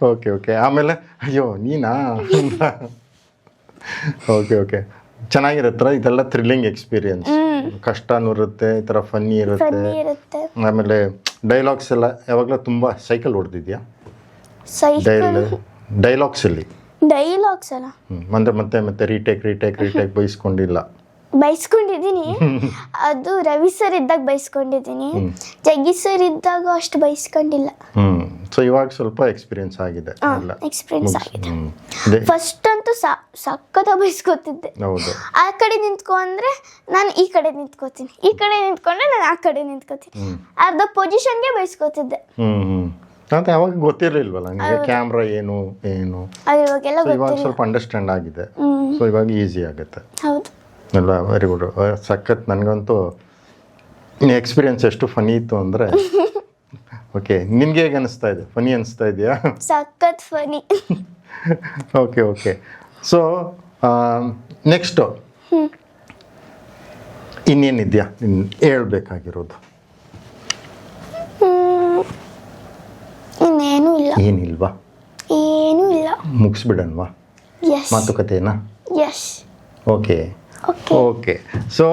ಓಕೆ. ಆಮೇಲೆ ಅಯ್ಯೋ ನೀನಾ? ಓಕೆ. ಚೆನ್ನಾಗಿರುತ್ತೆ ಇದೆಲ್ಲ. Thrilling experience. ಕಷ್ಟನೂ ಇರುತ್ತೆ, ಈ ಥರ ಫನ್ನಿ ಇರುತ್ತೆ. ಆಮೇಲೆ ಡೈಲಾಗ್ಸ್ ಎಲ್ಲ ಯಾವಾಗಲೂ ತುಂಬ ಸೈಕಲ್ ಹೊಡೆದಿದ್ಯಾ? ಡೈಲಾಗ್ಸ್ ಅಲ್ಲ ಮತ್ತೆ ರೀಟೇಕ್ ಬೈಸ್ಕೊಂಡಿದ್ದೀನಿ. ಅದು ರವಿ ಸರ್ ಇದ್ದಾಗ ಬೈಸ್ಕೊಂಡಿದ್ದೀನಿ. ಜಗ್ಗಿ ಸರ್ ಇದ್ದಾಗ ಅಷ್ಟು ಬೈಸ್ಕೊಂಡಿಲ್ಲ. ಸೊ ಇವಾಗ ಸ್ವಲ್ಪ ಎಕ್ಸ್ಪೀರಿಯನ್ಸ್ ಆಗಿದೆ. ಫಸ್ಟ್ ಅಂತೂ ಸಕ್ಕತ್ತ ಬೈಸ್ಕೊತಿದ್ದೆ. ಆ ಕಡೆ ನಿಂತ್ಕೊ ಅಂದ್ರೆ ನಾನು ಈ ಕಡೆ ನಿಂತ್ಕೋತೀನಿ, ಈ ಕಡೆ ನಿಂತ್ಕೊಂಡ್ರೆ ನಾನು ಆ ಕಡೆ ನಿಂತ್ಕೋತೀನಿ. ಅರ್ಧ ಪೊಸಿಷನ್ಗೆ ಬೈಸ್ಕೊತಿದ್ದೆ. ಅಂತ ಯಾವಾಗ ಗೊತ್ತಿರಲಿಲ್ವಲ್ಲ ನಿಮಗೆ ಕ್ಯಾಮ್ರಾ ಏನು ಇವಾಗ ಸ್ವಲ್ಪ ಅಂಡರ್ಸ್ಟ್ಯಾಂಡ್ ಆಗಿದೆ. ಸೊ ಇವಾಗ ಈಸಿ ಆಗುತ್ತೆ ಅಲ್ವಾ? Very good. ಸಖತ್. ನನಗಂತೂ ಎಕ್ಸ್ಪೀರಿಯನ್ಸ್ ಎಷ್ಟು ಫನಿ ಇತ್ತು ಅಂದರೆ ಓಕೆ. ನಿನ್ಗೆ ಹೇಗೆ ಅನಿಸ್ತಾ ಇದೆ? ಫನಿ ಅನಿಸ್ತಾ ಇದೆಯಾ? ಸಖತ್ ಫನಿ. ಓಕೆ. ಸೊ ನೆಕ್ಸ್ಟು ಇನ್ನೇನಿದೆಯಾ ಹೇಳ್ಬೇಕಾಗಿರೋದು? ಏನಿಲ್ವಾ? ಏನೂ ಇಲ್ಲ. ಮುಗಿಸ್ಬಿಡನ್ವಾ ಮಾತುಕತೆನಾ? ಓಕೆ. ಸೊ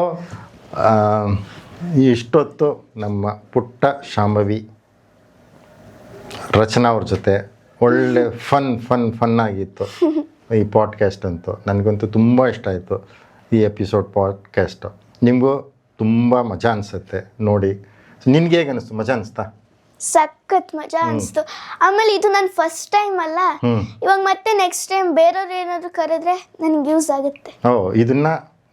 ಇಷ್ಟೊತ್ತು ನಮ್ಮ ಪುಟ್ಟ ಶಾಂಭವಿ ರಚನಾ ಅವ್ರ ಜೊತೆ ಒಳ್ಳೆ ಫನ್ ಆಗಿತ್ತು ಈ ಪಾಡ್ಕ್ಯಾಸ್ಟ್ ಅಂತೂ. ನನಗಂತೂ ತುಂಬ ಇಷ್ಟ ಆಯಿತು ಈ ಎಪಿಸೋಡ್ ಪಾಡ್ಕ್ಯಾಸ್ಟು. ನಿಮಗೂ ತುಂಬ ಮಜಾ ಅನಿಸುತ್ತೆ ನೋಡಿ. ನಿನ್ಗೆ ಹೇಗೆ ಅನಿಸ್ತು? ಮಜಾ ಅನಿಸ್ತಾ? ಸಖತ್ ಮಜಾ ಅನಿಸ್ತು. ಆಮೇಲೆ ಇದು ನನ್ನ ಫಸ್ಟ್ ಟೈಮ್ ಅಲ್ಲ. ಇವಾಗ ಮತ್ತೆ ನೆಕ್ಸ್ಟ್ ಟೈಮ್ ಬೇರೆಯವ್ರು ಏನಾದರೂ ಕರೆದ್ರೆ ನನಗೆ ಯೂಸ್ ಆಗುತ್ತೆ. ಇದನ್ನ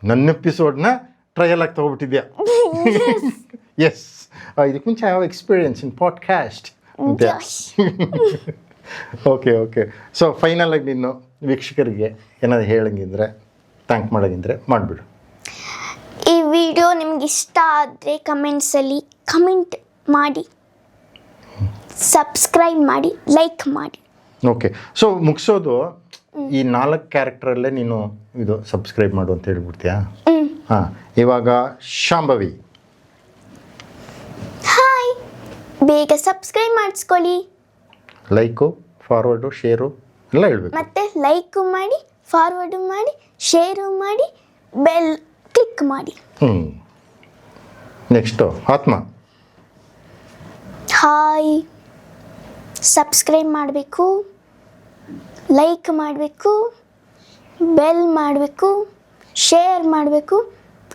ನನ್ನ ಎಪಿಸೋಡ್ನ ಟ್ರಯಲ್ ಆಗಿ ತಗೊಬಿಟ್ಟಿದ್ಯಾ? ಎಸ್. ಇದಕ್ಕೆ ಮುಂಚೆ ಯಾವ experience in podcast? Okay. So final ಆಗಿ ನೀನು ವೀಕ್ಷಕರಿಗೆ ಏನಾದ್ರು ಹೇಳಂಗಿದ್ರೆ, ಥ್ಯಾಂಕ್ ಮಾಡೋಂಗಿದ್ರೆ ಮಾಡಿಬಿಡು. ಈ ವಿಡಿಯೋ ನಿಮ್ಗೆ ಇಷ್ಟ ಆದರೆ ಕಮೆಂಟ್ಸಲ್ಲಿ ಕಮೆಂಟ್ ಮಾಡಿ, ಸಬ್ಸ್ಕ್ರೈಬ್ ಮಾಡಿ, ಲೈಕ್ ಮಾಡಿ. ಓಕೆ. ಸೊ ಮುಗಿಸೋದು ಈ 4 ಕ್ಯಾರೆಕ್ಟರಲ್ಲೇ ನೀನು ಇದು ಸಬ್ಸ್ಕ್ರೈಬ್ ಮಾಡು ಅಂತ ಹೇಳ್ಬಿಡ್ತೀಯಾ? ಹಾಂ. ಇವಾಗ ಶಾಂಭವಿ ಹಾಯ್, ಬೇಗ ಸಬ್ಸ್ಕ್ರೈಬ್ ಮಾಡಿಸ್ಕೊಳ್ಳಿ. ಲೈಕು, ಫಾರ್ವರ್ಡು, ಶೇರು ಎಲ್ಲ ಹೇಳ್ಬೇಕು. ಮತ್ತೆ ಲೈಕು ಮಾಡಿ, ಫಾರ್ವರ್ಡು ಮಾಡಿ, ಶೇರು ಮಾಡಿ, ಬೆಲ್ ಕ್ಲಿಕ್ ಮಾಡಿ. ನೆಕ್ಸ್ಟು ಆತ್ಮ ಹಾಯ್, ಸಬ್ಸ್ಕ್ರೈಬ್ ಮಾಡಬೇಕು, ಲೈಕ್ ಮಾಡಬೇಕು, ಬೆಲ್ ಮಾಡಬೇಕು, ಶೇರ್ ಮಾಡಬೇಕು,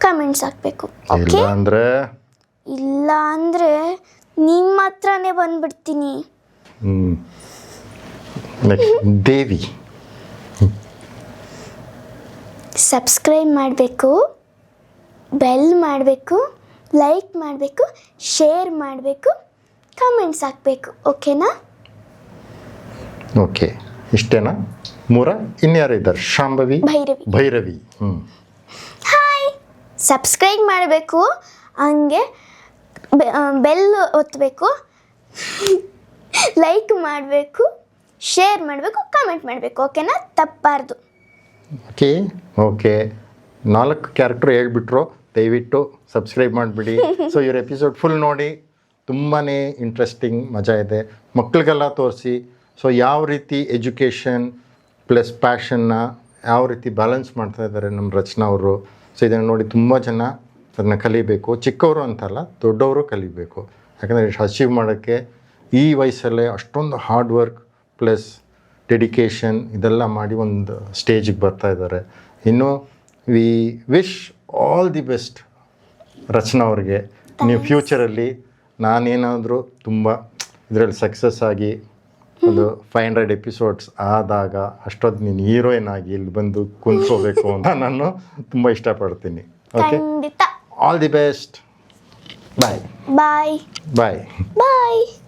ಕಮೆಂಟ್ಸ್ ಹಾಕಬೇಕು. ಇಲ್ಲ ಓಕೆ, ಅಂದರೆ ಇಲ್ಲ ಅಂದರೆ ನಿಮ್ಮ ಹತ್ರನೇ ಬಂದ್ಬಿಡ್ತೀನಿ. ನೆಕ್ಸ್ಟ್ ದೇವಿ. ಸಬ್ಸ್ಕ್ರೈಬ್ ಮಾಡಬೇಕು, ಬೆಲ್ ಮಾಡಬೇಕು, ಲೈಕ್ ಮಾಡಬೇಕು, ಶೇರ್ ಮಾಡಬೇಕು, ಕಮೆಂಟ್ಸ್ ಹಾಕಬೇಕು. ಓಕೆನಾ? ಓಕೆ, ಇಷ್ಟೇನಾ? ಇನ್ಯಾರು ಇದ್ದಾರೆ? ಶಾಂಭವಿ, ಭೈರವಿ. ಹಾಯ್, ಸಬ್ಸ್ಕ್ರೈಬ್ ಮಾಡಬೇಕು, ಹಂಗೆ ಬೆಲ್ ಒತ್ತಬೇಕು, ಲೈಕ್ ಮಾಡಬೇಕು, ಶೇರ್ ಮಾಡಬೇಕು, ಕಮೆಂಟ್ ಮಾಡಬೇಕು. ಓಕೆನಾ? ತಪ್ಪಾರ್ದು. ಓಕೆ 4 ಕ್ಯಾರೆಕ್ಟರ್ ಹೇಳ್ಬಿಟ್ರು. ದಯವಿಟ್ಟು ಸಬ್ಸ್ಕ್ರೈಬ್ ಮಾಡಿಬಿಡಿ. ಸೊ ಇವ್ರ ಎಪಿಸೋಡ್ ಫುಲ್ ನೋಡಿ, ತುಂಬಾ ಇಂಟ್ರೆಸ್ಟಿಂಗ್, ಮಜಾ ಇದೆ. ಮಕ್ಕಳಿಗೆಲ್ಲ ತೋರಿಸಿ. ಸೊ ಯಾವ ರೀತಿ ಎಜುಕೇಷನ್ ಪ್ಲಸ್ ಪ್ಯಾಷನ್ನ ಯಾವ ರೀತಿ ಬ್ಯಾಲೆನ್ಸ್ ಮಾಡ್ತಾ ಇದ್ದಾರೆ ನಮ್ಮ ರಚನಾ ಅವರು. ಸೊ ಇದನ್ನು ನೋಡಿ ತುಂಬ ಜನ ಅದನ್ನ ಕಲಿಬೇಕು. ಚಿಕ್ಕವರು ಅಂತಲ್ಲ, ದೊಡ್ಡವರು ಕಲಿಬೇಕು. ಯಾಕಂದರೆ ಅಚೀವ್ ಮಾಡೋಕ್ಕೆ ಈ ವಯಸ್ಸಲ್ಲೇ ಅಷ್ಟೊಂದು ಹಾರ್ಡ್ ವರ್ಕ್ ಪ್ಲಸ್ ಡೆಡಿಕೇಶನ್ ಇದೆಲ್ಲ ಮಾಡಿ ಒಂದು ಸ್ಟೇಜಿಗೆ ಬರ್ತಾ ಇದ್ದಾರೆ. ಇನ್ನು we wish all the best Rachana ಅವ್ರಿಗೆ. ನೀವು ಫ್ಯೂಚರಲ್ಲಿ ನಾನೇನಾದರೂ ತುಂಬ ಇದರಲ್ಲಿ ಸಕ್ಸಸ್ ಆಗಿ ಒಂದು 500 ಎಪಿಸೋಡ್ಸ್ ಆದಾಗ ಅಷ್ಟೊತ್ತು ನೀನು ಹೀರೋಯಿನ್ ಆಗಿ ಇಲ್ಲಿ ಬಂದು ಕುಂತ್ಕೋಬೇಕು ಅಂತ ನಾನು ತುಂಬ ಇಷ್ಟಪಡ್ತೀನಿ. ಓಕೆ, ಖಂಡಿತ. All the best. Bye bye bye bye.